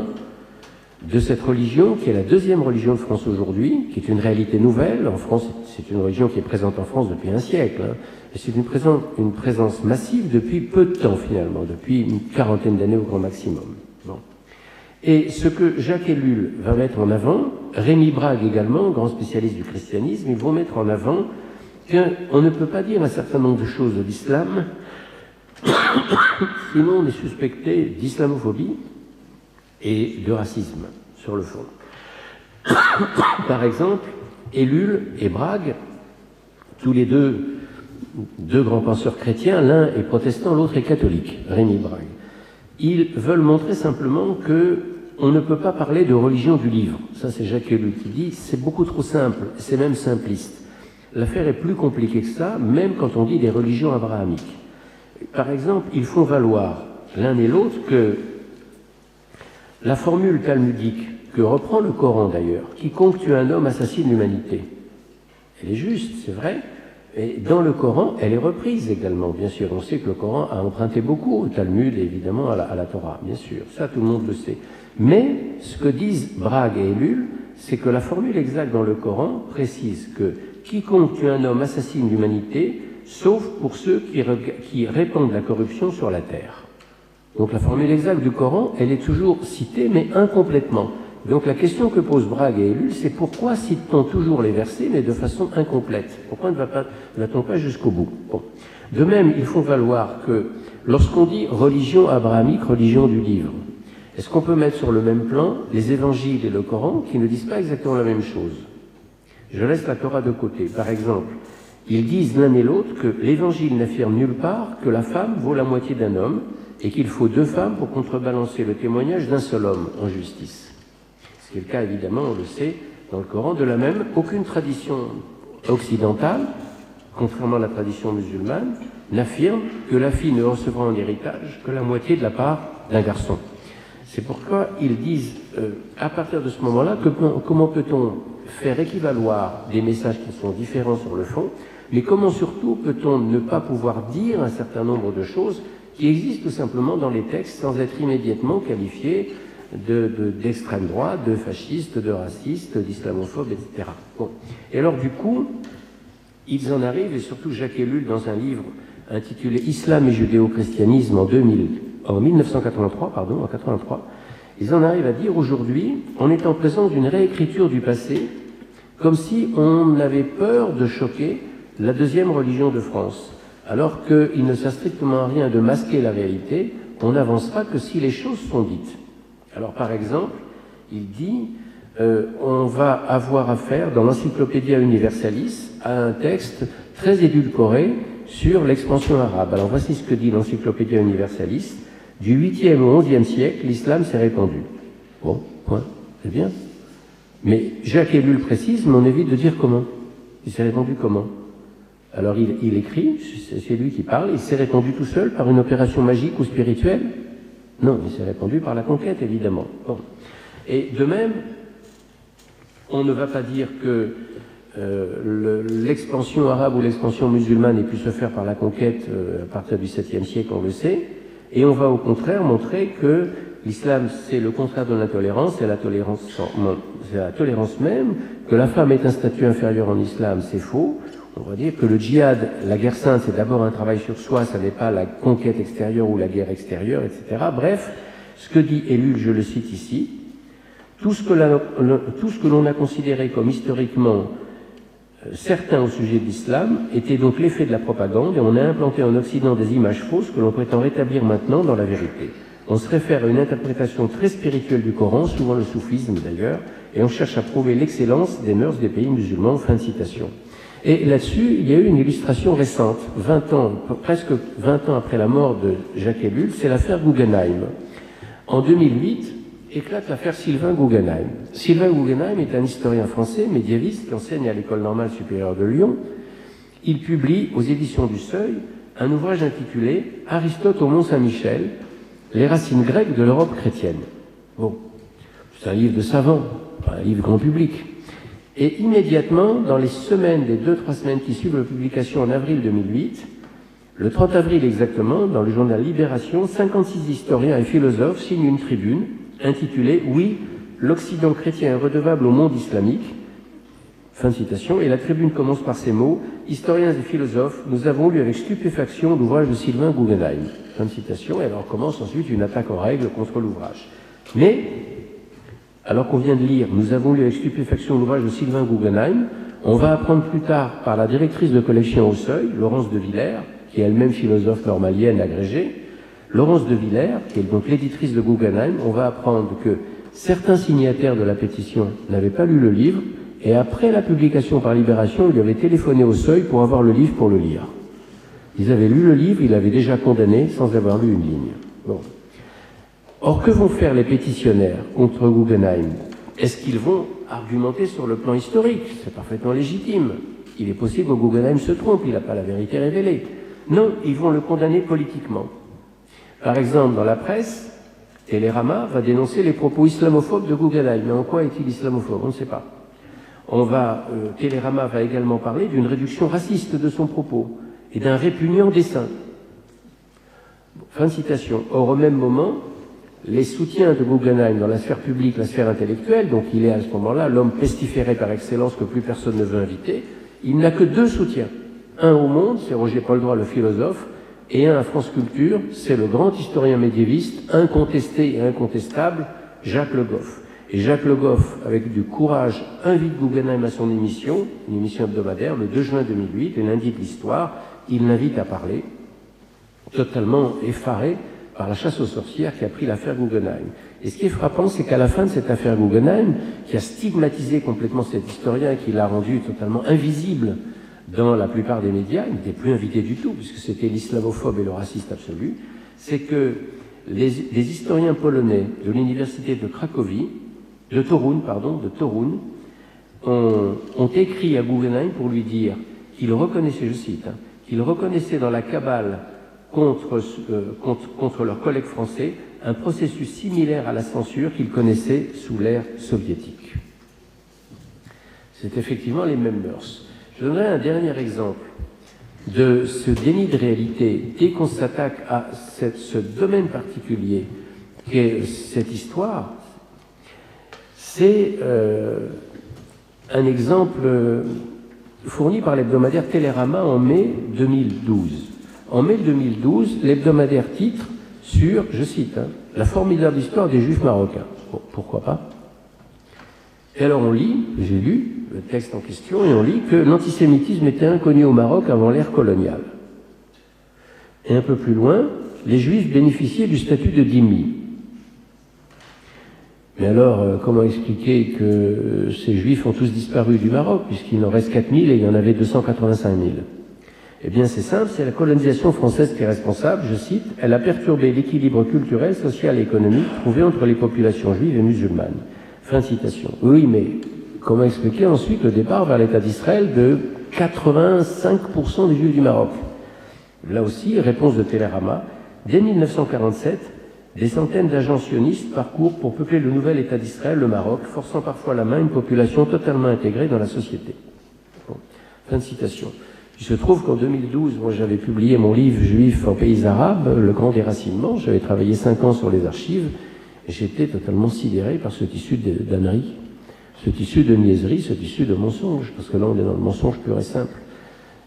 de cette religion qui est la deuxième religion de France aujourd'hui, qui est une réalité nouvelle. En France, c'est une religion qui est présente en France depuis un siècle, hein, et c'est une présence massive depuis peu de temps finalement, depuis une quarantaine d'années au grand maximum. Bon. Et ce que Jacques Ellul va mettre en avant, Rémi Brague également, grand spécialiste du christianisme, ils vont mettre en avant qu'on ne peut pas dire un certain nombre de choses de l'islam, sinon on est suspecté d'islamophobie et de racisme, sur le fond. Par exemple, Ellul et Brague, tous les deux grands penseurs chrétiens, l'un est protestant, l'autre est catholique, Rémi Brague. Ils veulent montrer simplement qu'on ne peut pas parler de religion du livre. Ça, c'est Jacques Ellul qui dit, c'est beaucoup trop simple, c'est même simpliste. L'affaire est plus compliquée que ça, même quand on dit des religions abrahamiques. Par exemple, ils font valoir, l'un et l'autre, que la formule talmudique, que reprend le Coran d'ailleurs, « quiconque tue un homme assassine l'humanité », elle est juste, c'est vrai, et dans le Coran, elle est reprise également, bien sûr. On sait que le Coran a emprunté beaucoup au Talmud et évidemment à la Torah, bien sûr, ça tout le monde le sait. Mais ce que disent Brague et Ellul, c'est que la formule exacte dans le Coran précise que quiconque tue un homme assassine l'humanité, sauf pour ceux qui répandent la corruption sur la terre. Donc la formule exacte du Coran, elle est toujours citée, mais incomplètement. Donc la question que posent Brague et Ellul, c'est pourquoi cite-t-on toujours les versets, mais de façon incomplète? Pourquoi ne va-t-on pas jusqu'au bout? Bon. De même, il faut valoir que lorsqu'on dit religion abrahamique, religion du livre, est-ce qu'on peut mettre sur le même plan les évangiles et le Coran qui ne disent pas exactement la même chose? Je laisse la Torah de côté. Par exemple, ils disent l'un et l'autre que l'évangile n'affirme nulle part que la femme vaut la moitié d'un homme et qu'il faut 2 femmes pour contrebalancer le témoignage d'un seul homme en justice. Ce qui est le cas, évidemment, on le sait, dans le Coran. De la même, aucune tradition occidentale, contrairement à la tradition musulmane, n'affirme que la fille ne recevra en héritage que la moitié de la part d'un garçon. C'est pourquoi ils disent, à partir de ce moment-là, comment peut-on faire équivaloir des messages qui sont différents sur le fond, mais comment surtout peut-on ne pas pouvoir dire un certain nombre de choses qui existent tout simplement dans les textes sans être immédiatement qualifiés d'extrême droite, de fascistes, de racistes, d'islamophobes, etc. Bon. Et alors du coup, ils en arrivent, et surtout Jacques Ellul, dans un livre intitulé « Islam et judéo-christianisme » en 1983, ils en arrivent à dire aujourd'hui, on est en présence d'une réécriture du passé, comme si on avait peur de choquer la deuxième religion de France, alors qu'il ne sert strictement à rien de masquer la réalité, on n'avancera que si les choses sont dites. Alors par exemple, il dit, on va avoir affaire dans l'Encyclopédia Universalis à un texte très édulcoré sur l'expansion arabe. Alors voici ce que dit l'Encyclopédia Universalis. Du 8e au 11e siècle, l'islam s'est répandu. Bon, point, c'est bien. Mais Jacques Ellul précise, mais on évite de dire comment. Il s'est répandu comment? Alors il écrit, c'est lui qui parle, il s'est répandu tout seul par une opération magique ou spirituelle? Non, il s'est répandu par la conquête, évidemment. Bon. Et de même, on ne va pas dire que l'expansion arabe ou l'expansion musulmane ait pu se faire par la conquête à partir du 7e siècle, on le sait, et on va au contraire montrer que l'islam, c'est le contraire de l'intolérance, c'est la tolérance même, que la femme est un statut inférieur en islam, c'est faux. On va dire que le djihad, la guerre sainte, c'est d'abord un travail sur soi, ça n'est pas la conquête extérieure ou la guerre extérieure, etc. Bref, ce que dit Ellul, je le cite ici, tout ce que l'on a considéré comme historiquement certain au sujet de l'islam était donc l'effet de la propagande, et on a implanté en Occident des images fausses que l'on prétend rétablir maintenant dans la vérité. On se réfère à une interprétation très spirituelle du Coran, souvent le soufisme d'ailleurs, et on cherche à prouver l'excellence des mœurs des pays musulmans. Fin de citation. Et là-dessus, il y a eu une illustration récente, presque 20 ans après la mort de Jacques Ellul, c'est l'affaire Guggenheim. En 2008, éclate l'affaire Sylvain Guggenheim. Sylvain Guggenheim est un historien français médiéviste qui enseigne à l'École normale supérieure de Lyon. Il publie aux éditions du Seuil un ouvrage intitulé « Aristote au Mont-Saint-Michel, les racines grecques de l'Europe chrétienne ». Bon, c'est un livre de savant, un livre grand public. Et immédiatement, dans les semaines, les 2-3 semaines qui suivent la publication en avril 2008, le 30 avril exactement, dans le journal Libération, 56 historiens et philosophes signent une tribune intitulée « Oui, l'Occident chrétien est redevable au monde islamique ». Fin de citation. Et la tribune commence par ces mots « Historiens et philosophes, nous avons lu avec stupéfaction l'ouvrage de Sylvain Guggenheim ». Fin de citation. Et alors commence ensuite une attaque en règle contre l'ouvrage. Mais, alors qu'on vient de lire « Nous avons lu avec stupéfaction l'ouvrage de Sylvain Guggenheim », on va apprendre plus tard par la directrice de collection au Seuil, Laurence de Villers, qui est elle-même philosophe normalienne agrégée, Laurence de Villers, qui est donc l'éditrice de Guggenheim, on va apprendre que certains signataires de la pétition n'avaient pas lu le livre, et après la publication par Libération, ils lui avaient téléphoné au Seuil pour avoir le livre pour le lire. Ils avaient lu le livre, ils l'avaient déjà condamné sans avoir lu une ligne. Bon. Or, que vont faire les pétitionnaires contre Guggenheim? Est-ce qu'ils vont argumenter sur le plan historique? C'est parfaitement légitime. Il est possible que Guggenheim se trompe, il n'a pas la vérité révélée. Non, ils vont le condamner politiquement. Par exemple, dans la presse, Télérama va dénoncer les propos islamophobes de Guggenheim. Mais en quoi est-il islamophobe? On ne sait pas. Télérama va également parler d'une réduction raciste de son propos et d'un répugnant dessein. Fin de citation. Or, au même moment, les soutiens de Guggenheim dans la sphère publique, la sphère intellectuelle, donc il est à ce moment-là l'homme pestiféré par excellence que plus personne ne veut inviter, il n'a que 2 soutiens. Un au Monde, c'est Roger Poldroit, le philosophe, et un à France Culture, c'est le grand historien médiéviste, incontesté et incontestable, Jacques Le Goff. Et Jacques Le Goff, avec du courage, invite Guggenheim à son émission, une émission hebdomadaire, le 2 juin 2008, le lundi de l'histoire, il l'invite à parler, totalement effaré par la chasse aux sorcières qui a pris l'affaire Guggenheim. Et ce qui est frappant, c'est qu'à la fin de cette affaire Guggenheim, qui a stigmatisé complètement cet historien et qui l'a rendu totalement invisible dans la plupart des médias, il n'était plus invité du tout, puisque c'était l'islamophobe et le raciste absolu, c'est que les historiens polonais de l'université de Cracovie, de Toruń, ont écrit à Guggenheim pour lui dire qu'il reconnaissait, je cite, qu'il reconnaissait dans la cabale contre leurs collègues français un processus similaire à la censure qu'ils connaissaient sous l'ère soviétique. C'est effectivement les mêmes mœurs. Je donnerai un dernier exemple de ce déni de réalité dès qu'on s'attaque à ce domaine particulier qu'est cette histoire. C'est un exemple fourni par l'hebdomadaire Télérama en mai 2012. En mai 2012, l'hebdomadaire titre sur, je cite, la formidable histoire des Juifs marocains. Bon, pourquoi pas? Et alors on lit, j'ai lu le texte en question, et on lit que l'antisémitisme était inconnu au Maroc avant l'ère coloniale. Et un peu plus loin, les Juifs bénéficiaient du statut de dhimmi. Mais alors, comment expliquer que ces Juifs ont tous disparu du Maroc, puisqu'il en reste 4000 et il y en avait 285 000? Eh bien, c'est simple, c'est la colonisation française qui est responsable, je cite, « Elle a perturbé l'équilibre culturel, social et économique trouvé entre les populations juives et musulmanes. » Fin de citation. Oui, mais comment expliquer ensuite le départ vers l'État d'Israël de 85% des Juifs du Maroc? Là aussi, réponse de Télérama, dès 1947, des centaines d'agents sionistes parcourent pour peupler le nouvel État d'Israël, le Maroc, forçant parfois la main une population totalement intégrée dans la société. Bon. Fin de citation. Il se trouve qu'en 2012, moi j'avais publié mon livre Juif en pays arabes, Le Grand Déracinement. J'avais travaillé 5 ans sur les archives et j'étais totalement sidéré par ce tissu d'ânerie, ce tissu de niaiserie, ce tissu de mensonge, parce que là on est dans le mensonge pur et simple.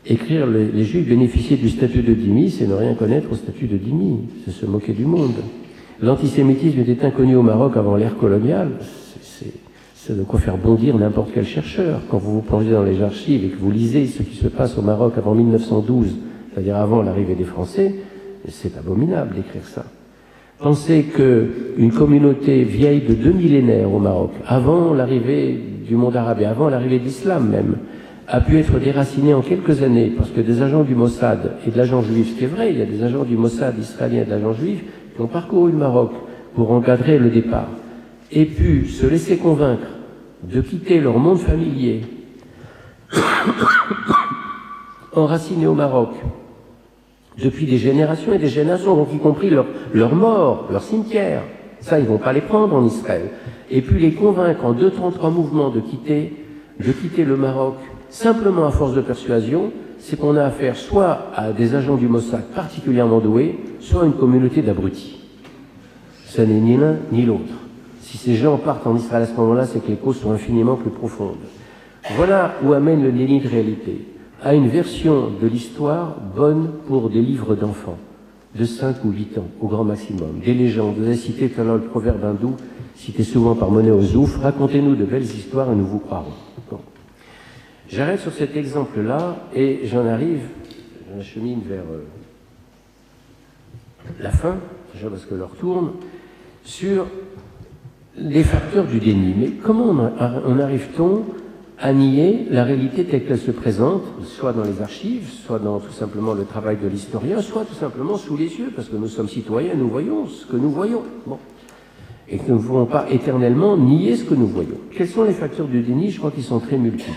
Écrire les Juifs bénéficier du statut de dhimmi, c'est ne rien connaître au statut de dhimmi, c'est se moquer du monde. L'antisémitisme était inconnu au Maroc avant l'ère coloniale, c'est de quoi faire bondir n'importe quel chercheur. Quand vous vous plongez dans les archives et que vous lisez ce qui se passe au Maroc avant 1912, c'est-à-dire avant l'arrivée des Français, c'est abominable d'écrire ça. Pensez qu'une communauté vieille de 2 millénaires au Maroc, avant l'arrivée du monde arabe et avant l'arrivée de l'islam même, a pu être déracinée en quelques années parce que des agents du Mossad et de l'agent juif, ce qui est vrai, il y a des agents du Mossad israélien et de l'agent juif qui ont parcouru le Maroc pour encadrer le départ et pu se laisser convaincre de quitter leur monde familier, enracinés au Maroc, depuis des générations et des générations, donc y compris leurs morts, leurs cimetières. Ça, ils vont pas les prendre en Israël. Et puis les convaincre en 2-3 mouvements de quitter le Maroc, simplement à force de persuasion, c'est qu'on a affaire soit à des agents du Mossad particulièrement doués, soit à une communauté d'abrutis. Ça n'est ni l'un ni l'autre. Si ces gens partent en Israël à ce moment-là, c'est que les causes sont infiniment plus profondes. Voilà où amène le déni de réalité, à une version de l'histoire bonne pour des livres d'enfants, de 5 ou 8 ans, au grand maximum. Des légendes, vous avez cité tout à l'heure le proverbe hindou, cité souvent par Monet Ozouf, racontez-nous de belles histoires et nous vous croirons. Bon. J'arrête sur cet exemple-là et j'en achemine vers la fin, déjà parce que l'heure tourne, sur les facteurs du déni. Mais comment en arrive-t-on à nier la réalité telle qu'elle se présente, soit dans les archives, soit dans tout simplement le travail de l'historien, soit tout simplement sous les yeux, parce que nous sommes citoyens, nous voyons ce que nous voyons. Bon. Et que nous ne voulons pas éternellement nier ce que nous voyons. Quels sont les facteurs du déni? Je crois qu'ils sont très multiples.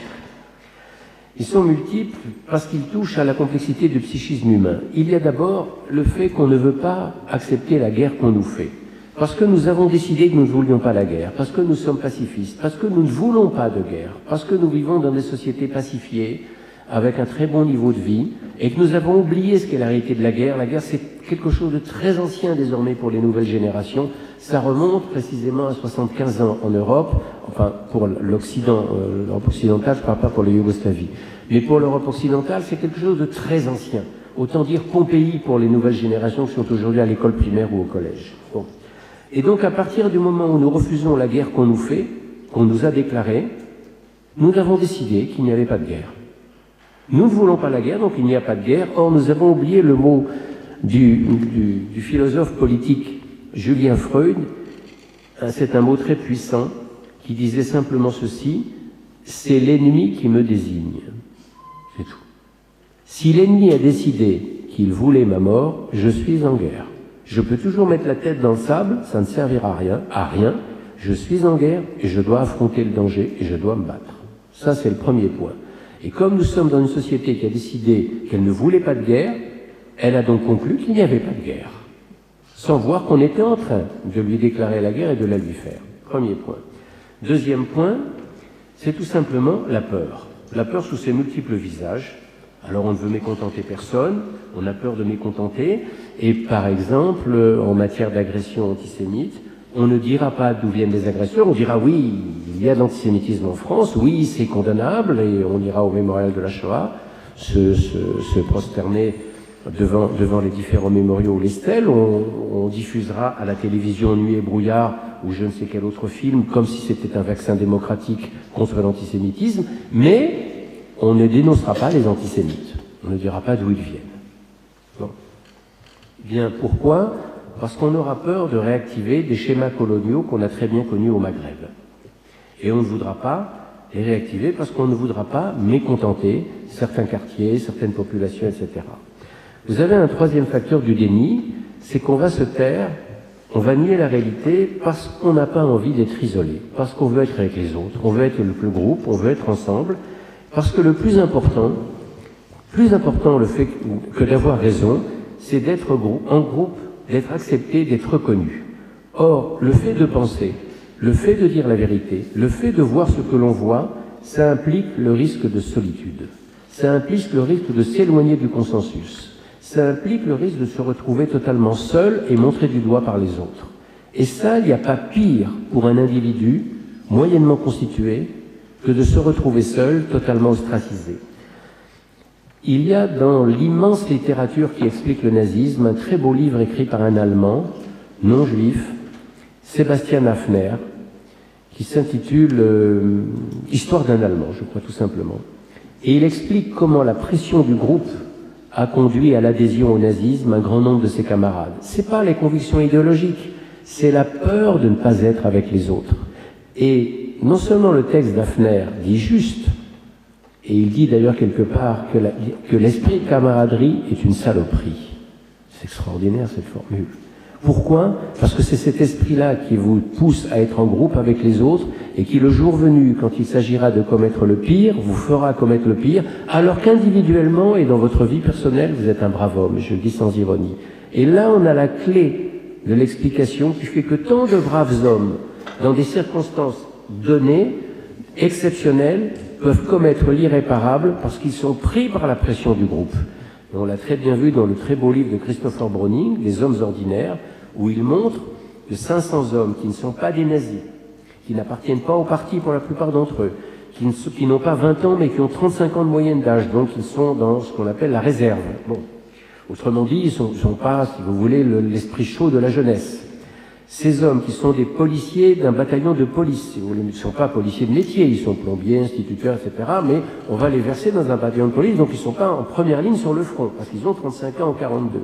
Ils sont multiples parce qu'ils touchent à la complexité du psychisme humain. Il y a d'abord le fait qu'on ne veut pas accepter la guerre qu'on nous fait. Parce que nous avons décidé que nous ne voulions pas la guerre, parce que nous sommes pacifistes, parce que nous ne voulons pas de guerre, parce que nous vivons dans des sociétés pacifiées, avec un très bon niveau de vie, et que nous avons oublié ce qu'est la réalité de la guerre. La guerre, c'est quelque chose de très ancien désormais pour les nouvelles générations. Ça remonte précisément à 75 ans en Europe, enfin pour l'Occident, l'Europe occidentale, je ne parle pas pour la Yougoslavie, mais pour l'Europe occidentale, c'est quelque chose de très ancien. Autant dire Pompéi pour les nouvelles générations qui sont aujourd'hui à l'école primaire ou au collège. Bon. Et donc, à partir du moment où nous refusons la guerre qu'on nous fait, qu'on nous a déclarée, nous avons décidé qu'il n'y avait pas de guerre. Nous ne voulons pas la guerre, donc il n'y a pas de guerre. Or, nous avons oublié le mot du philosophe politique Julien Freud. C'est un mot très puissant qui disait simplement ceci: c'est l'ennemi qui me désigne. C'est tout. Si l'ennemi a décidé qu'il voulait ma mort, je suis en guerre. Je peux toujours mettre la tête dans le sable, ça ne servira à rien. Je suis en guerre et je dois affronter le danger et je dois me battre. Ça, c'est le premier point. Et comme nous sommes dans une société qui a décidé qu'elle ne voulait pas de guerre, elle a donc conclu qu'il n'y avait pas de guerre, sans voir qu'on était en train de lui déclarer la guerre et de la lui faire. Premier point. Deuxième point, c'est tout simplement la peur. La peur sous ses multiples visages. Alors on ne veut mécontenter personne, on a peur de mécontenter, et par exemple, en matière d'agression antisémite, on ne dira pas d'où viennent les agresseurs, on dira oui, il y a de l'antisémitisme en France, oui, c'est condamnable, et on ira au mémorial de la Shoah, se prosterner devant les différents mémoriaux ou les stèles, on diffusera à la télévision Nuit et brouillard ou je ne sais quel autre film, comme si c'était un vaccin démocratique contre l'antisémitisme, mais on ne dénoncera pas les antisémites. On ne dira pas d'où ils viennent. Bon. Bien, pourquoi ? Parce qu'on aura peur de réactiver des schémas coloniaux qu'on a très bien connus au Maghreb. Et on ne voudra pas les réactiver parce qu'on ne voudra pas mécontenter certains quartiers, certaines populations, etc. Vous avez un troisième facteur du déni, c'est qu'on va se taire, on va nier la réalité parce qu'on n'a pas envie d'être isolé, parce qu'on veut être avec les autres, on veut être le groupe, on veut être ensemble, parce que le plus important le fait que d'avoir raison, c'est d'être en groupe, d'être accepté, d'être reconnu. Or, le fait de penser, le fait de dire la vérité, le fait de voir ce que l'on voit, ça implique le risque de solitude. Ça implique le risque de s'éloigner du consensus. Ça implique le risque de se retrouver totalement seul et montré du doigt par les autres. Et ça, il n'y a pas pire pour un individu moyennement constitué que de se retrouver seul, totalement ostracisé. Il y a dans l'immense littérature qui explique le nazisme un très beau livre écrit par un Allemand, non juif, Sebastian Haffner, qui s'intitule Histoire d'un Allemand, je crois tout simplement. Et il explique comment la pression du groupe a conduit à l'adhésion au nazisme un grand nombre de ses camarades. C'est pas les convictions idéologiques, c'est la peur de ne pas être avec les autres. Et non seulement le texte d'Haffner dit juste, et il dit d'ailleurs quelque part que l'esprit de camaraderie est une saloperie. C'est extraordinaire cette formule. Pourquoi ? Parce que c'est cet esprit-là qui vous pousse à être en groupe avec les autres et qui, le jour venu, quand il s'agira de commettre le pire, vous fera commettre le pire, alors qu'individuellement et dans votre vie personnelle, vous êtes un brave homme, je le dis sans ironie. Et là, on a la clé de l'explication qui fait que tant de braves hommes, dans des circonstances données, exceptionnelles, peuvent commettre l'irréparable parce qu'ils sont pris par la pression du groupe. Et on l'a très bien vu dans le très beau livre de Christopher Browning, Les hommes ordinaires, où il montre que 500 hommes qui ne sont pas des nazis, qui n'appartiennent pas au parti pour la plupart d'entre eux, qui n'ont pas 20 ans mais qui ont 35 ans de moyenne d'âge, donc ils sont dans ce qu'on appelle la réserve. Bon. Autrement dit, ils ne sont pas, si vous voulez, l'esprit chaud de la jeunesse. Ces hommes qui sont des policiers d'un bataillon de police, si vous voulez, ils ne sont pas policiers de métier, ils sont plombiers, instituteurs, etc., mais on va les verser dans un bataillon de police, donc ils ne sont pas en première ligne sur le front, parce qu'ils ont 35 ans ou 42.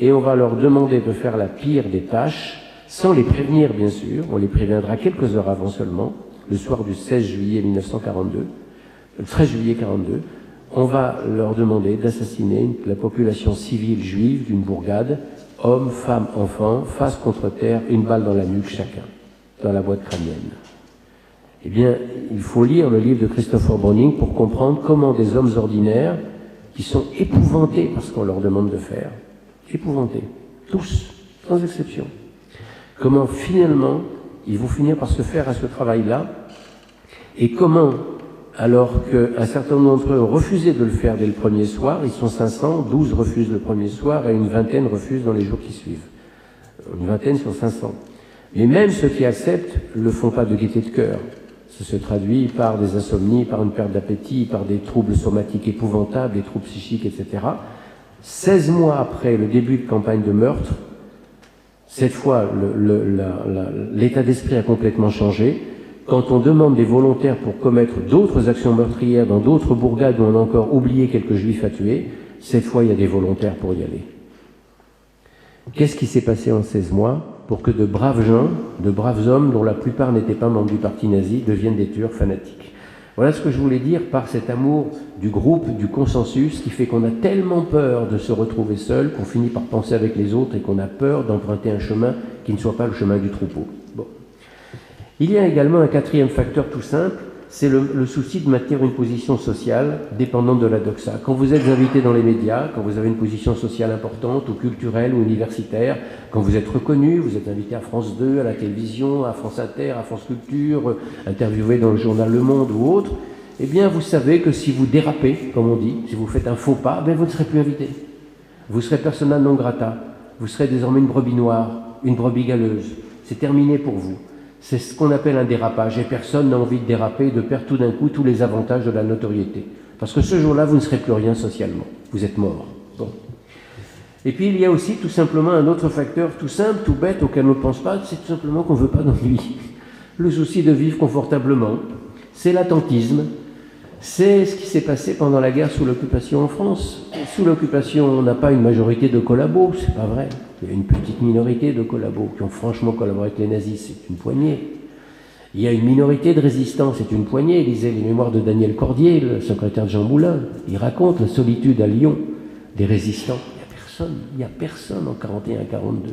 Et on va leur demander de faire la pire des tâches, sans les prévenir, bien sûr, on les préviendra quelques heures avant seulement, le soir du 16 juillet 1942, le 13 juillet 42, on va leur demander d'assassiner la population civile juive d'une bourgade, hommes, femmes, enfants, face contre terre, une balle dans la nuque chacun, dans la boîte crânienne. Eh bien, il faut lire le livre de Christopher Browning pour comprendre comment des hommes ordinaires, qui sont épouvantés par ce qu'on leur demande de faire, épouvantés, tous, sans exception, comment finalement ils vont finir par se faire à ce travail-là, et comment, alors qu'un certain nombre d'entre eux ont refusé de le faire dès le premier soir, ils sont 500, 12 refusent le premier soir et une vingtaine refusent dans les jours qui suivent. Une vingtaine sur 500. Mais même ceux qui acceptent ne le font pas de gaieté de cœur. Ça se traduit par des insomnies, par une perte d'appétit, par des troubles somatiques épouvantables, des troubles psychiques, etc. 16 mois après le début de campagne de meurtre, cette fois, l'état d'esprit a complètement changé. Quand on demande des volontaires pour commettre d'autres actions meurtrières dans d'autres bourgades où on a encore oublié quelques juifs à tuer, cette fois il y a des volontaires pour y aller. Qu'est-ce qui s'est passé en 16 mois pour que de braves gens, de braves hommes dont la plupart n'étaient pas membres du parti nazi, deviennent des tueurs fanatiques? Voilà ce que je voulais dire par cet amour du groupe, du consensus, qui fait qu'on a tellement peur de se retrouver seul qu'on finit par penser avec les autres et qu'on a peur d'emprunter un chemin qui ne soit pas le chemin du troupeau. Bon. Il y a également un quatrième facteur tout simple, c'est le souci de maintenir une position sociale dépendante de la doxa. Quand vous êtes invité dans les médias, quand vous avez une position sociale importante, ou culturelle, ou universitaire, quand vous êtes reconnu, vous êtes invité à France 2, à la télévision, à France Inter, à France Culture, interviewé dans le journal Le Monde ou autre, eh bien vous savez que si vous dérapez, comme on dit, si vous faites un faux pas, vous ne serez plus invité. Vous serez persona non grata, vous serez désormais une brebis noire, une brebis galeuse. C'est terminé pour vous. C'est ce qu'on appelle un dérapage, et personne n'a envie de déraper, de perdre tout d'un coup tous les avantages de la notoriété. Parce que ce jour-là, vous ne serez plus rien socialement. Vous êtes mort. Bon. Et puis il y a aussi tout simplement un autre facteur tout simple, tout bête, auquel on ne pense pas, c'est tout simplement qu'on ne veut pas d'ennui. Le souci de vivre confortablement, c'est l'attentisme, c'est ce qui s'est passé pendant la guerre sous l'occupation en France. Sous l'occupation, on n'a pas une majorité de collabos, c'est pas vrai. Il y a une petite minorité de collabos qui ont franchement collaboré avec les nazis, c'est une poignée. Il y a une minorité de résistants, c'est une poignée. Lisez les mémoires de Daniel Cordier, le secrétaire de Jean Moulin. Il raconte la solitude à Lyon des résistants. Il n'y a personne en 41 42.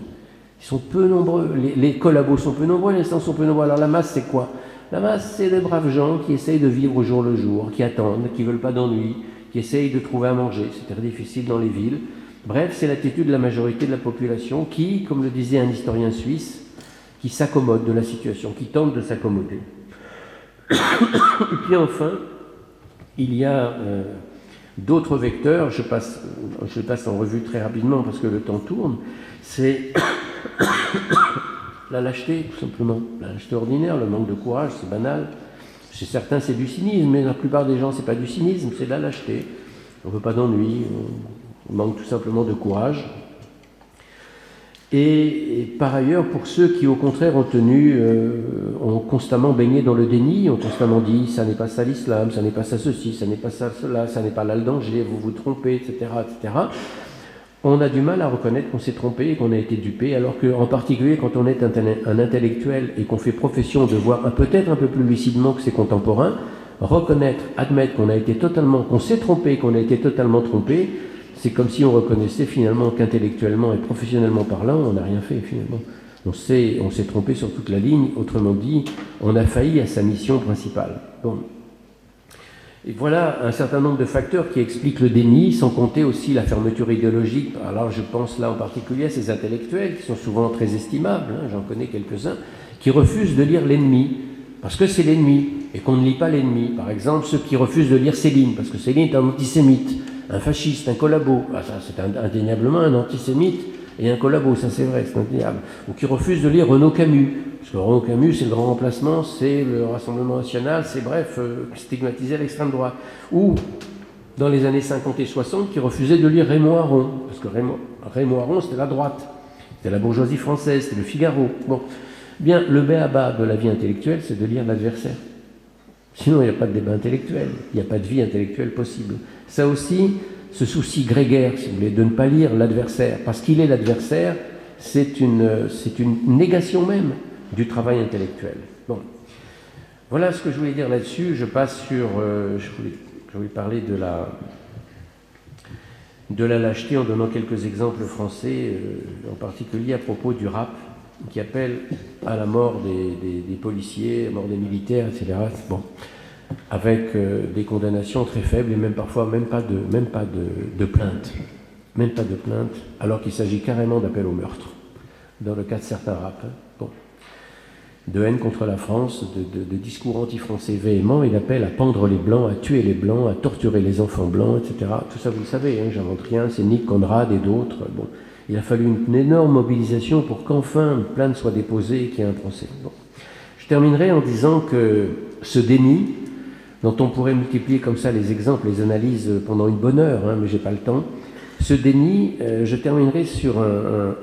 Ils sont peu nombreux, les collabos sont peu nombreux, les résistants sont peu nombreux. Alors la masse, c'est quoi? La masse, c'est des braves gens qui essayent de vivre au jour le jour, qui attendent, qui ne veulent pas d'ennui, qui essayent de trouver à manger. C'est très difficile dans les villes. Bref, c'est l'attitude de la majorité de la population qui, comme le disait un historien suisse, qui s'accommode de la situation, qui tente de s'accommoder. Et puis enfin, il y a d'autres vecteurs, je passe en revue très rapidement parce que le temps tourne, c'est la lâcheté, tout simplement. La lâcheté ordinaire, le manque de courage, c'est banal. Chez certains, c'est du cynisme, mais la plupart des gens, c'est pas du cynisme, c'est de la lâcheté. On ne veut pas d'ennui, on manque tout simplement de courage. Et par ailleurs, pour ceux qui, au contraire, ont constamment baigné dans le déni, ont constamment dit « ça n'est pas ça l'islam, ça n'est pas ça ceci, ça n'est pas ça cela, ça n'est pas là le danger, vous vous trompez, etc. etc. » On a du mal à reconnaître qu'on s'est trompé et qu'on a été dupé, alors qu'en particulier quand on est un intellectuel et qu'on fait profession de voir peut-être un peu plus lucidement que ses contemporains, reconnaître, admettre qu'on s'est trompé, qu'on a été totalement trompé, c'est comme si on reconnaissait finalement qu'intellectuellement et professionnellement parlant, on n'a rien fait finalement. On s'est trompé sur toute la ligne, autrement dit, on a failli à sa mission principale. Bon. Et voilà un certain nombre de facteurs qui expliquent le déni, sans compter aussi la fermeture idéologique. Alors je pense là en particulier à ces intellectuels qui sont souvent très estimables, hein, j'en connais quelques-uns, qui refusent de lire l'ennemi, parce que c'est l'ennemi, et qu'on ne lit pas l'ennemi. Par exemple, ceux qui refusent de lire Céline, parce que Céline est un antisémite, un fasciste, un collabo, ah, ça c'est indéniablement un antisémite et un collabo, ça c'est vrai, c'est indéniable. Ou qui refusent de lire Renaud Camus, parce que Renaud Camus c'est le grand remplacement, c'est le Rassemblement national, c'est bref, stigmatisé à l'extrême droite. Ou dans les années 50 et 60, qui refusaient de lire Raymond Aron, parce que Raymond Aron c'était la droite, c'était la bourgeoisie française, c'était le Figaro. Bon, bien, le b.a.-ba de la vie intellectuelle, c'est de lire l'adversaire. Sinon, il n'y a pas de débat intellectuel, il n'y a pas de vie intellectuelle possible. Ça aussi, ce souci grégaire, si vous voulez, de ne pas lire l'adversaire, parce qu'il est l'adversaire, c'est une négation même du travail intellectuel. Bon. Voilà ce que je voulais dire là-dessus. Je passe sur... je voulais parler de la lâcheté en donnant quelques exemples français, en particulier à propos du rap, qui appelle à la mort des policiers, à la mort des militaires, etc. Bon. Avec des condamnations très faibles et même parfois même pas de plainte. Même pas de plainte, alors qu'il s'agit carrément d'appel au meurtre, dans le cas de certains rap. Bon. De haine contre la France, de discours anti-français véhéments, il appelle à pendre les Blancs, à tuer les Blancs, à torturer les enfants blancs, etc. Tout ça, vous le savez, hein, j'invente rien, c'est Nick Conrad et d'autres. Bon. Il a fallu une énorme mobilisation pour qu'enfin une plainte soit déposée et qu'il y ait un procès. Bon. Je terminerai en disant que ce déni, dont on pourrait multiplier comme ça les exemples, les analyses pendant une bonne heure, hein, mais j'ai pas le temps, ce déni, je terminerai sur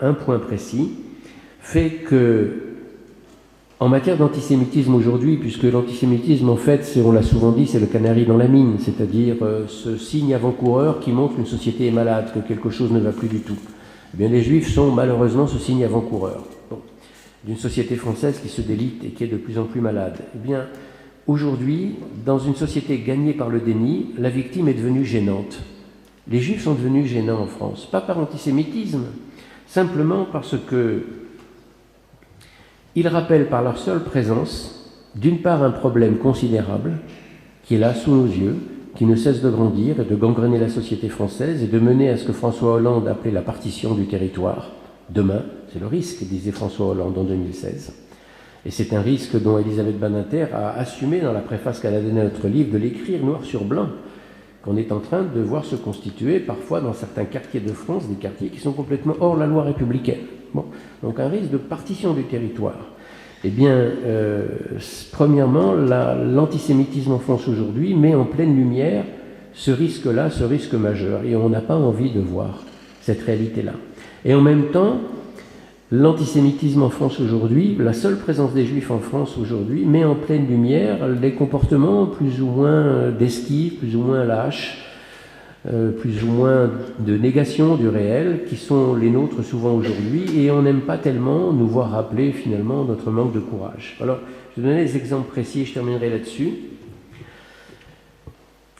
un point précis, fait que, en matière d'antisémitisme aujourd'hui, puisque l'antisémitisme, en fait, on l'a souvent dit, c'est le canari dans la mine, c'est-à-dire ce signe avant-coureur qui montre qu'une société est malade, que quelque chose ne va plus du tout. Eh bien, les Juifs sont malheureusement ce signe avant-coureur d'une société française qui se délite et qui est de plus en plus malade. Eh bien, aujourd'hui, dans une société gagnée par le déni, la victime est devenue gênante. Les Juifs sont devenus gênants en France, pas par antisémitisme, simplement parce que ils rappellent par leur seule présence d'une part un problème considérable qui est là sous nos yeux, qui ne cesse de grandir et de gangréner la société française et de mener à ce que François Hollande appelait la partition du territoire. Demain, c'est le risque, disait François Hollande en 2016. Et c'est un risque dont Elisabeth Badinter a assumé dans la préface qu'elle a donnée à notre livre de l'écrire noir sur blanc, qu'on est en train de voir se constituer parfois dans certains quartiers de France, des quartiers qui sont complètement hors la loi républicaine. Bon, donc un risque de partition du territoire. Eh bien, premièrement, l'antisémitisme en France aujourd'hui met en pleine lumière ce risque-là, ce risque majeur, et on n'a pas envie de voir cette réalité-là. Et en même temps, l'antisémitisme en France aujourd'hui, la seule présence des Juifs en France aujourd'hui, met en pleine lumière des comportements plus ou moins d'esquive, plus ou moins lâches, plus ou moins de négation du réel, qui sont les nôtres souvent aujourd'hui, et on n'aime pas tellement nous voir rappeler finalement notre manque de courage. Alors, je vais donner des exemples précis et je terminerai là-dessus.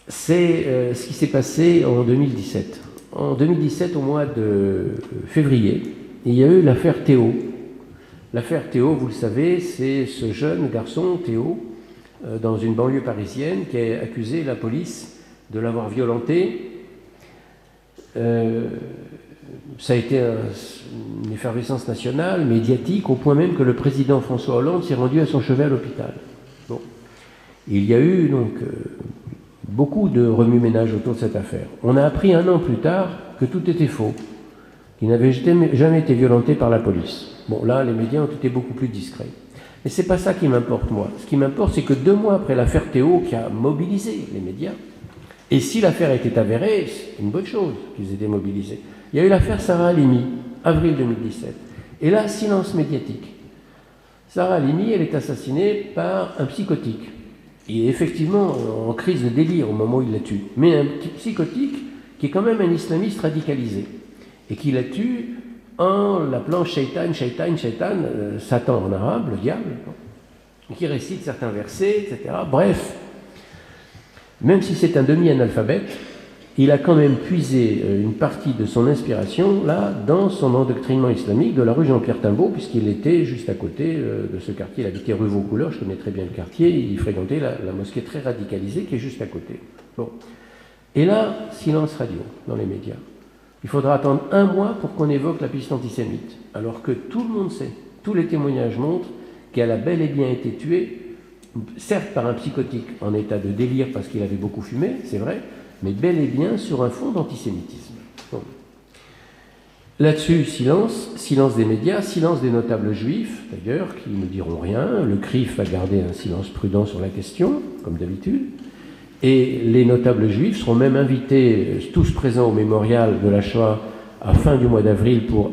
C'est ce qui s'est passé en 2017. En 2017, au mois de février, il y a eu l'affaire Théo. L'affaire Théo, vous le savez, c'est ce jeune garçon, Théo, dans une banlieue parisienne, qui a accusé la police de l'avoir violenté. Ça a été une effervescence nationale, médiatique, au point même que le président François Hollande s'est rendu à son chevet à l'hôpital. Bon. Il y a eu donc beaucoup de remue-ménage autour de cette affaire. On a appris 1 an plus tard que tout était faux, qu'il n'avait jamais été violenté par la police. Bon, là, les médias ont été beaucoup plus discrets. Mais c'est pas ça qui m'importe, moi. Ce qui m'importe, c'est que 2 mois après l'affaire Théo, qui a mobilisé les médias, et si l'affaire était avérée, c'est une bonne chose qu'ils étaient mobilisés. Il y a eu l'affaire Sarah Halimi, avril 2017. Et là, silence médiatique. Sarah Halimi, elle est assassinée par un psychotique. Il est effectivement en crise de délire au moment où il la tue. Mais un petit psychotique qui est quand même un islamiste radicalisé. Et qui la tue en l'appelant Shaitan, Shaitan, Shaitan, Satan en arabe, le diable, qui récite certains versets, etc. Bref, même si c'est un demi-analphabète, il a quand même puisé une partie de son inspiration là dans son endoctrinement islamique de la rue Jean-Pierre Timbaud, puisqu'il était juste à côté de ce quartier. Il habitait rue Vaucouleurs, je connais très bien le quartier, il fréquentait la mosquée très radicalisée qui est juste à côté. Bon. Et là, silence radio dans les médias. Il faudra attendre 1 mois pour qu'on évoque la piste antisémite, alors que tout le monde sait, tous les témoignages montrent qu'elle a bel et bien été tuée, certes par un psychotique en état de délire parce qu'il avait beaucoup fumé, c'est vrai, mais bel et bien sur un fond d'antisémitisme. Bon. Là-dessus, silence des médias, silence des notables juifs, d'ailleurs, qui ne diront rien. Le CRIF a gardé un silence prudent sur la question, comme d'habitude. Et les notables juifs seront même invités, tous présents au mémorial de la Shoah, à fin du mois d'avril pour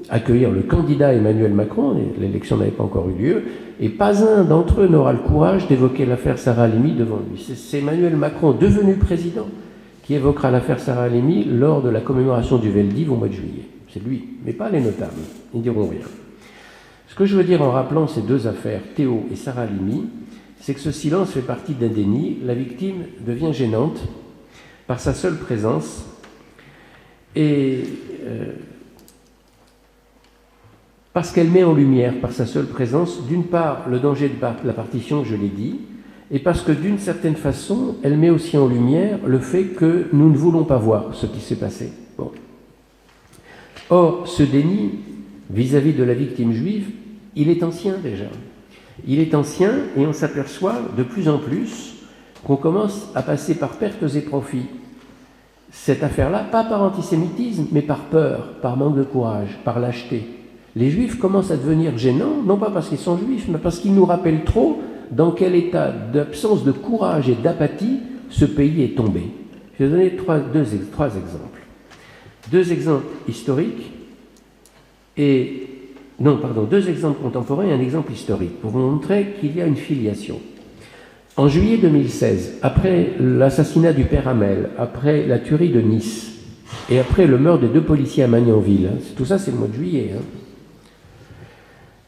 accueillir le candidat Emmanuel Macron. L'élection n'avait pas encore eu lieu. Et pas un d'entre eux n'aura le courage d'évoquer l'affaire Sarah Halimi devant lui. C'est Emmanuel Macron, devenu président, qui évoquera l'affaire Sarah Halimi lors de la commémoration du Veldiv au mois de juillet. C'est lui, mais pas les notables. Ils ne diront rien. Ce que je veux dire en rappelant ces 2 affaires, Théo et Sarah Halimi, c'est que ce silence fait partie d'un déni. La victime devient gênante par sa seule présence et parce qu'elle met en lumière par sa seule présence, d'une part, le danger de la partition, je l'ai dit, et parce que d'une certaine façon, elle met aussi en lumière le fait que nous ne voulons pas voir ce qui s'est passé. Bon. Or, ce déni vis-à-vis de la victime juive, il est ancien déjà. Il est ancien et on s'aperçoit de plus en plus qu'on commence à passer par pertes et profits cette affaire-là, pas par antisémitisme, mais par peur, par manque de courage, par lâcheté. Les juifs commencent à devenir gênants, non pas parce qu'ils sont juifs, mais parce qu'ils nous rappellent trop dans quel état d'absence de courage et d'apathie ce pays est tombé. Je vais donner 3 exemples. 2 exemples historiques et... Non, pardon, 2 exemples contemporains et un exemple historique, pour vous montrer qu'il y a une filiation. En juillet 2016, après l'assassinat du père Hamel, après la tuerie de Nice, et après le meurtre des 2 policiers à Magnanville, tout ça c'est le mois de juillet,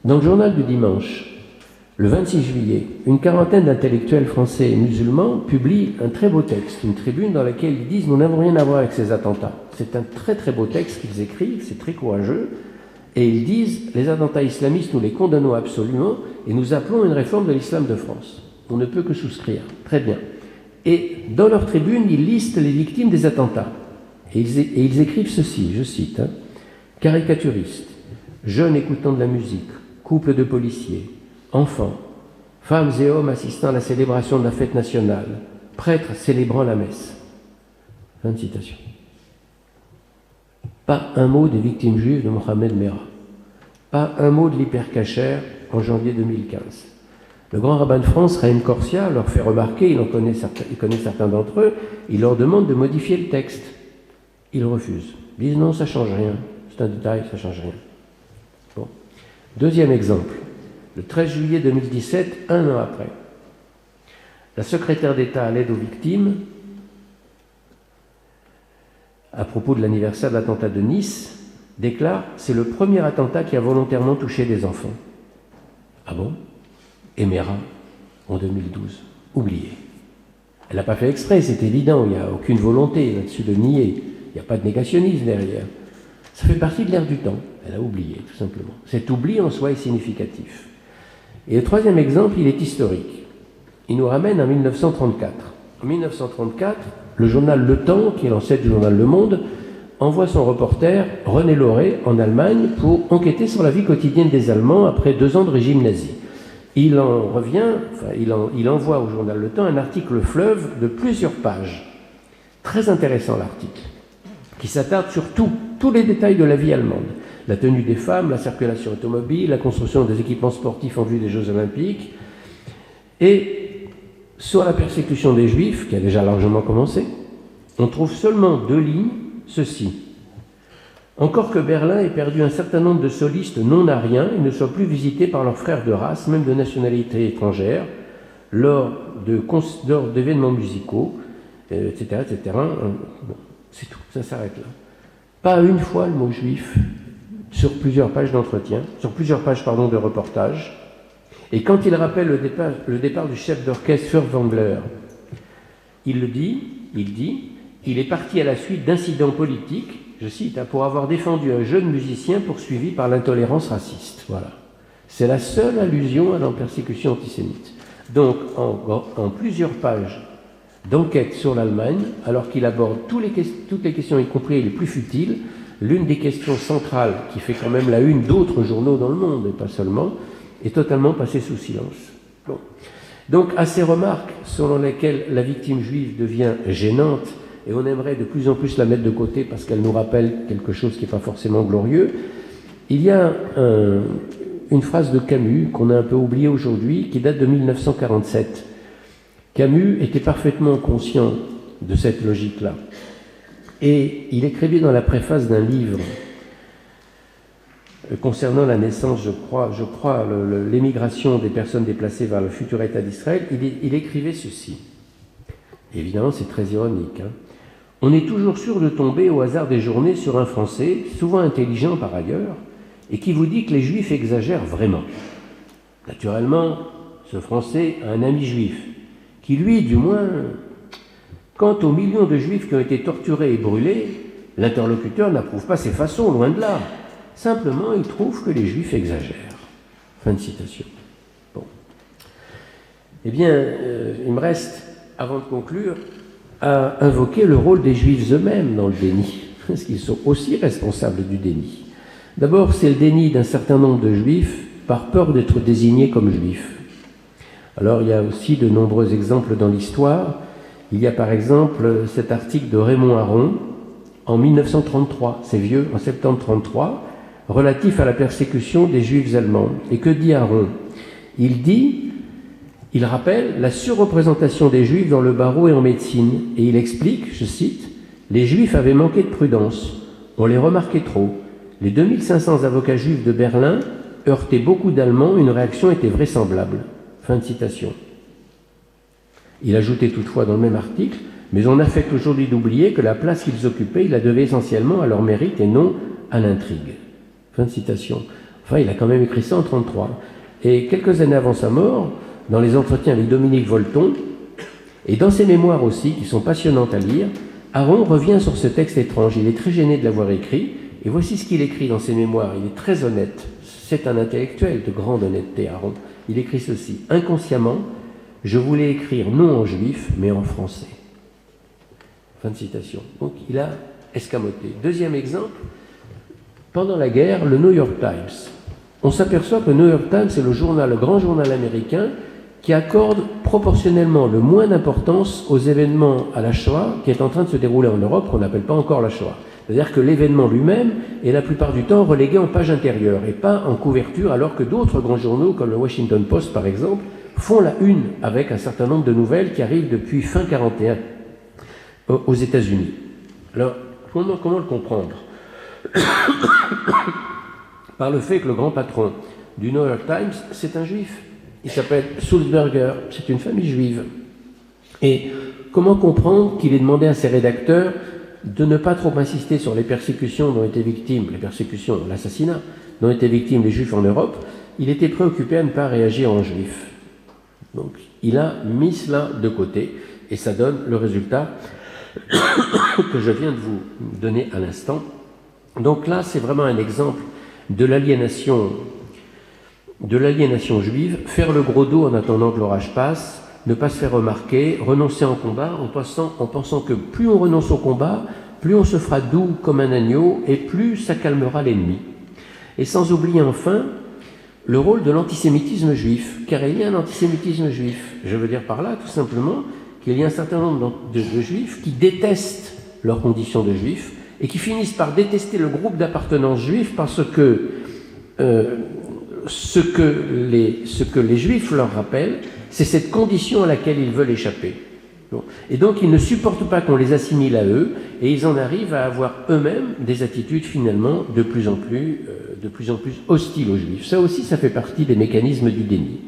dans le journal du dimanche, le 26 juillet, une quarantaine d'intellectuels français et musulmans publient un très beau texte, une tribune dans laquelle ils disent « Nous n'avons rien à voir avec ces attentats ». C'est un très très beau texte qu'ils écrivent, c'est très courageux. Et ils disent, les attentats islamistes, nous les condamnons absolument et nous appelons à une réforme de l'islam de France. On ne peut que souscrire. Très bien. Et dans leur tribune, ils listent les victimes des attentats. Et ils écrivent ceci, je cite, caricaturistes, jeunes écoutant de la musique, couples de policiers, enfants, femmes et hommes assistant à la célébration de la fête nationale, prêtres célébrant la messe. Fin de citation. Pas un mot des victimes juives de Mohamed Merah. Pas un mot de l'hypercacher en janvier 2015. Le grand rabbin de France, Raïm Corsia, leur fait remarquer, il connaît certains d'entre eux, il leur demande de modifier le texte. Ils refusent. Ils disent non, ça ne change rien. C'est un détail, ça ne change rien. Bon. Deuxième exemple. Le 13 juillet 2017, un an après, la secrétaire d'État à l'aide aux victimes, à propos de l'anniversaire de l'attentat de Nice, déclare « C'est le premier attentat qui a volontairement touché des enfants. » Ah bon? Et Merah, en 2012, oublié. Elle n'a pas fait exprès, c'est évident, il n'y a aucune volonté là-dessus de nier. Il n'y a pas de négationnisme derrière. Ça fait partie de l'ère du temps. Elle a oublié, tout simplement. Cet oubli en soi est significatif. Et le troisième exemple, il est historique. Il nous ramène en 1934. En 1934, le journal Le Temps, qui est l'ancêtre du journal Le Monde, envoie son reporter, René Lauré, en Allemagne pour enquêter sur la vie quotidienne des Allemands après 2 ans de régime nazi. Il envoie au journal Le Temps un article fleuve de plusieurs pages. Très intéressant l'article, qui s'attarde sur tous les détails de la vie allemande. La tenue des femmes, la circulation automobile, la construction des équipements sportifs en vue des Jeux Olympiques. Et sur la persécution des Juifs, qui a déjà largement commencé, on trouve seulement 2 lignes, ceci. Encore que Berlin ait perdu un certain nombre de solistes non-ariens et ne soit plus visité par leurs frères de race, même de nationalité étrangère, lors d'événements musicaux, etc., etc. Bon, c'est tout, ça s'arrête là. Pas une fois le mot juif sur plusieurs pages d'entretien, de reportage. Et quand il rappelle le départ du chef d'orchestre Furtwängler, il dit, il est parti à la suite d'incidents politiques, je cite, pour avoir défendu un jeune musicien poursuivi par l'intolérance raciste. Voilà. C'est la seule allusion à la persécution antisémite. Donc, en plusieurs pages d'enquête sur l'Allemagne, alors qu'il aborde toutes les questions, y compris les plus futiles, l'une des questions centrales, qui fait quand même la une d'autres journaux dans le monde, et pas seulement, est totalement passée sous silence. Bon. Donc, à ces remarques selon lesquelles la victime juive devient gênante, et on aimerait de plus en plus la mettre de côté parce qu'elle nous rappelle quelque chose qui n'est pas forcément glorieux, il y a une phrase de Camus qu'on a un peu oubliée aujourd'hui, qui date de 1947. Camus était parfaitement conscient de cette logique-là. Et il écrivait dans la préface d'un livre concernant la naissance, je crois l'émigration des personnes déplacées vers le futur État d'Israël, il écrivait ceci. Évidemment, c'est très ironique. On est toujours sûr de tomber au hasard des journées sur un Français, souvent intelligent par ailleurs, et qui vous dit que les Juifs exagèrent vraiment. Naturellement, ce Français a un ami juif, qui lui, du moins, quant aux millions de Juifs qui ont été torturés et brûlés, l'interlocuteur n'approuve pas ces façons, loin de là. Simplement, il trouve que les Juifs exagèrent. Fin de citation. Bon. Eh bien, il me reste, avant de conclure, à invoquer le rôle des Juifs eux-mêmes dans le déni, parce qu'ils sont aussi responsables du déni. D'abord, c'est le déni d'un certain nombre de Juifs par peur d'être désignés comme Juifs. Alors, il y a aussi de nombreux exemples dans l'histoire. Il y a par exemple cet article de Raymond Aron, en 1933, c'est vieux, en septembre 1933, relatif à la persécution des Juifs allemands. Et que dit Aron? Il rappelle la surreprésentation des Juifs dans le barreau et en médecine. Et il explique, je cite, « Les Juifs avaient manqué de prudence. On les remarquait trop. Les 2500 avocats juifs de Berlin heurtaient beaucoup d'Allemands. Une réaction était vraisemblable. » Fin de citation. Il ajoutait toutefois dans le même article, « Mais on affecte aujourd'hui d'oublier que la place qu'ils occupaient, ils la devaient essentiellement à leur mérite et non à l'intrigue. » Fin de citation. Enfin, il a quand même écrit ça en 1933. Et quelques années avant sa mort, dans les entretiens avec Dominique Volton, et dans ses mémoires aussi, qui sont passionnantes à lire, Aron revient sur ce texte étrange. Il est très gêné de l'avoir écrit, Et voici ce qu'il écrit dans ses mémoires. Il est très honnête. C'est un intellectuel de grande honnêteté, Aaron. Il écrit ceci. Inconsciemment, je voulais écrire non en juif, mais en français. Fin de citation. Donc il a escamoté. Deuxième exemple, pendant la guerre, le New York Times. On s'aperçoit que le New York Times est le grand journal américain qui accorde proportionnellement le moins d'importance aux événements à la Shoah qui est en train de se dérouler en Europe, qu'on n'appelle pas encore la Shoah. C'est-à-dire que l'événement lui-même est la plupart du temps relégué en page intérieure et pas en couverture, alors que d'autres grands journaux, comme le Washington Post par exemple, font la une avec un certain nombre de nouvelles qui arrivent depuis fin 1941 aux États-Unis. Alors, comment le comprendre? Par le fait que le grand patron du New York Times, c'est un juif. Il s'appelle Sulzberger, c'est une famille juive. Et comment comprendre qu'il ait demandé à ses rédacteurs de ne pas trop insister sur les persécutions dont étaient victimes, l'assassinat dont étaient victimes les juifs en Europe? Il était préoccupé à ne pas réagir en juif. Donc, il a mis cela de côté, et ça donne le résultat que je viens de vous donner à l'instant. Donc là, c'est vraiment un exemple de l'aliénation juive, faire le gros dos en attendant que l'orage passe, ne pas se faire remarquer, renoncer en combat en pensant que plus on renonce au combat, plus on se fera doux comme un agneau et plus ça calmera l'ennemi. Et sans oublier enfin le rôle de l'antisémitisme juif, car il y a un antisémitisme juif. Je veux dire par là tout simplement qu'il y a un certain nombre de juifs qui détestent leurs conditions de juifs et qui finissent par détester le groupe d'appartenance juif parce que ce que les juifs leur rappellent, c'est cette condition à laquelle ils veulent échapper. Bon. Et donc ils ne supportent pas qu'on les assimile à eux et ils en arrivent à avoir eux-mêmes des attitudes finalement de plus en plus hostiles aux juifs. Ça aussi, ça fait partie des mécanismes du déni.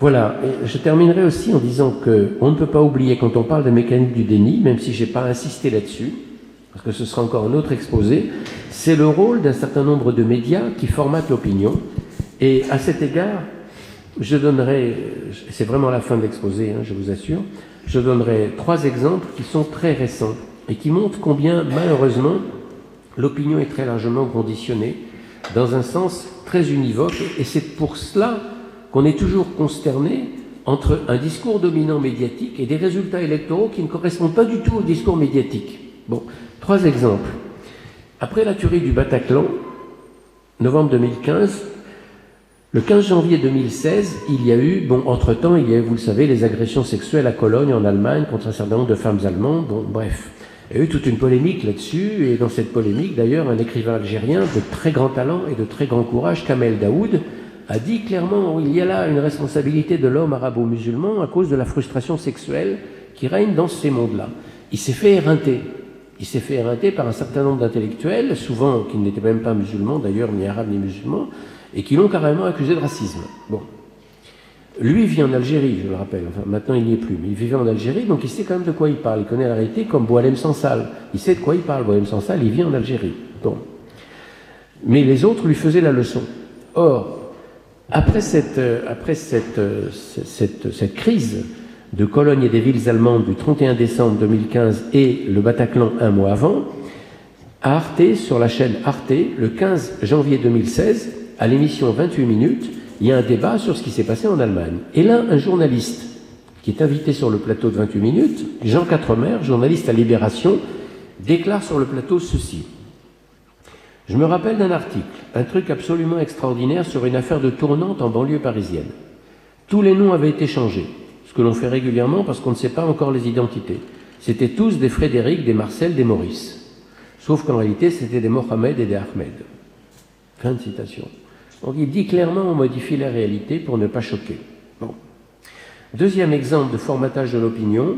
Voilà, et je terminerai aussi en disant qu'on ne peut pas oublier quand on parle des mécanismes du déni, même si je n'ai pas insisté là-dessus, parce que ce sera encore un autre exposé, c'est le rôle d'un certain nombre de médias qui formatent l'opinion. Et à cet égard, je donnerai, c'est vraiment la fin de l'exposé, je vous assure, je donnerai 3 exemples qui sont très récents et qui montrent combien, malheureusement, l'opinion est très largement conditionnée dans un sens très univoque. Et c'est pour cela qu'on est toujours consterné entre un discours dominant médiatique et des résultats électoraux qui ne correspondent pas du tout au discours médiatique. Bon, 3 exemples. Après la tuerie du Bataclan, novembre 2015, le 15 janvier 2016, il y a eu, entre-temps, il y a eu, vous le savez, les agressions sexuelles à Cologne, en Allemagne, contre un certain nombre de femmes allemandes. Bon, bref, il y a eu toute une polémique là-dessus, et dans cette polémique, d'ailleurs, un écrivain algérien de très grand talent et de très grand courage, Kamel Daoud, a dit clairement qu'il y a là une responsabilité de l'homme arabo-musulman à cause de la frustration sexuelle qui règne dans ces mondes-là. Il s'est fait éreinter. Il s'est fait éreinter par un certain nombre d'intellectuels, souvent qui n'étaient même pas musulmans, d'ailleurs, ni arabes ni musulmans, et qui l'ont carrément accusé de racisme. Bon. Lui vit en Algérie, je le rappelle, enfin maintenant il n'y est plus, mais il vivait en Algérie, donc il sait quand même de quoi il parle. Il connaît la réalité comme Boualem Sansal. Il sait de quoi il parle, Boualem Sansal, il vit en Algérie. Bon. Mais les autres lui faisaient la leçon. Or, après cette crise de Cologne et des villes allemandes du 31 décembre 2015 et le Bataclan un mois avant, à Arte, sur la chaîne Arte, le 15 janvier 2016, à l'émission 28 minutes, il y a un débat sur ce qui s'est passé en Allemagne. Et là, un journaliste qui est invité sur le plateau de 28 minutes, Jean Quatremer, journaliste à Libération, déclare sur le plateau ceci. « Je me rappelle d'un article, un truc absolument extraordinaire sur une affaire de tournante en banlieue parisienne. Tous les noms avaient été changés, ce que l'on fait régulièrement parce qu'on ne sait pas encore les identités. C'était tous des Frédéric, des Marcel, des Maurice. Sauf qu'en réalité, c'était des Mohamed et des Ahmed. » Fin de citation. Donc il dit clairement on modifie la réalité pour ne pas choquer. Bon. Deuxième exemple de formatage de l'opinion,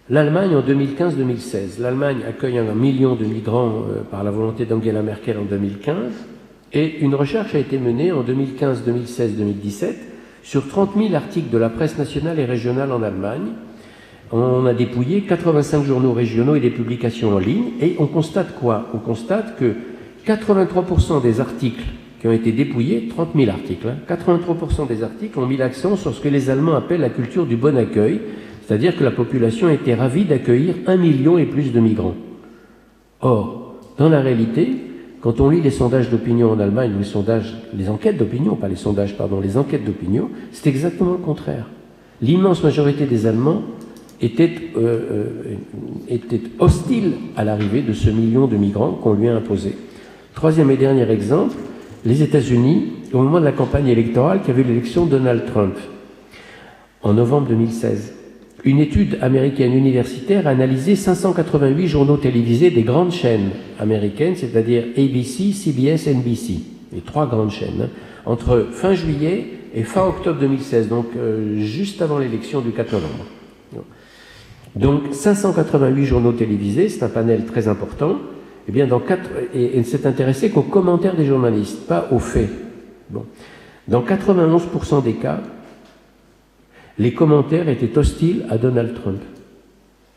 l'Allemagne en 2015-2016. L'Allemagne accueille 1 million de migrants par la volonté d'Angela Merkel en 2015 et une recherche a été menée en 2015, 2016, 2017 sur 30 000 articles de la presse nationale et régionale en Allemagne. On a dépouillé 85 journaux régionaux et des publications en ligne et on constate quoi? On constate que 83% des articles qui ont été dépouillés, 30 000 articles, 83% des articles ont mis l'accent sur ce que les Allemands appellent la culture du bon accueil, c'est-à-dire que la population était ravie d'accueillir 1 million et plus de migrants. Or, dans la réalité, Quand on lit les sondages d'opinion en Allemagne, ou les enquêtes d'opinion, pas les sondages, pardon, les enquêtes d'opinion, c'est exactement le contraire. L'immense majorité des Allemands étaient hostiles à l'arrivée de ce million de migrants qu'on lui a imposé. Troisième et dernier exemple, les États-Unis, au moment de la campagne électorale qui avait l'élection de Donald Trump, en novembre 2016. Une étude américaine universitaire a analysé 588 journaux télévisés des grandes chaînes américaines, c'est-à-dire ABC, CBS, NBC, les trois grandes chaînes, entre fin juillet et fin octobre 2016, donc juste avant l'élection du 4 novembre. Donc 588 journaux télévisés, c'est un panel très important, eh bien, et ne s'est intéressé qu'aux commentaires des journalistes, pas aux faits. Bon. Dans 91% des cas, les commentaires étaient hostiles à Donald Trump.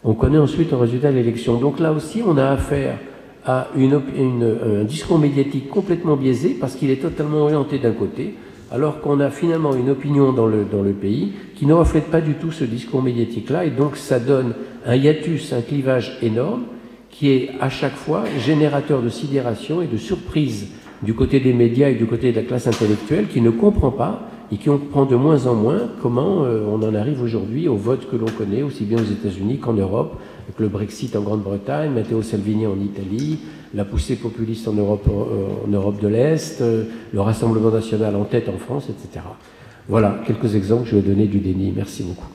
On connaît ensuite le résultat de l'élection. Donc là aussi, on a affaire à un discours médiatique complètement biaisé parce qu'il est totalement orienté d'un côté, alors qu'on a finalement une opinion dans le pays qui ne reflète pas du tout ce discours médiatique-là, et donc ça donne un hiatus, un clivage énorme, qui est à chaque fois générateur de sidération et de surprise du côté des médias et du côté de la classe intellectuelle qui ne comprend pas et qui comprend de moins en moins comment on en arrive aujourd'hui au vote que l'on connaît, aussi bien aux États-Unis qu'en Europe, avec le Brexit en Grande-Bretagne, Matteo Salvini en Italie, la poussée populiste en Europe de l'Est, le Rassemblement national en tête en France, etc. Voilà quelques exemples que je vais donner du déni. Merci beaucoup.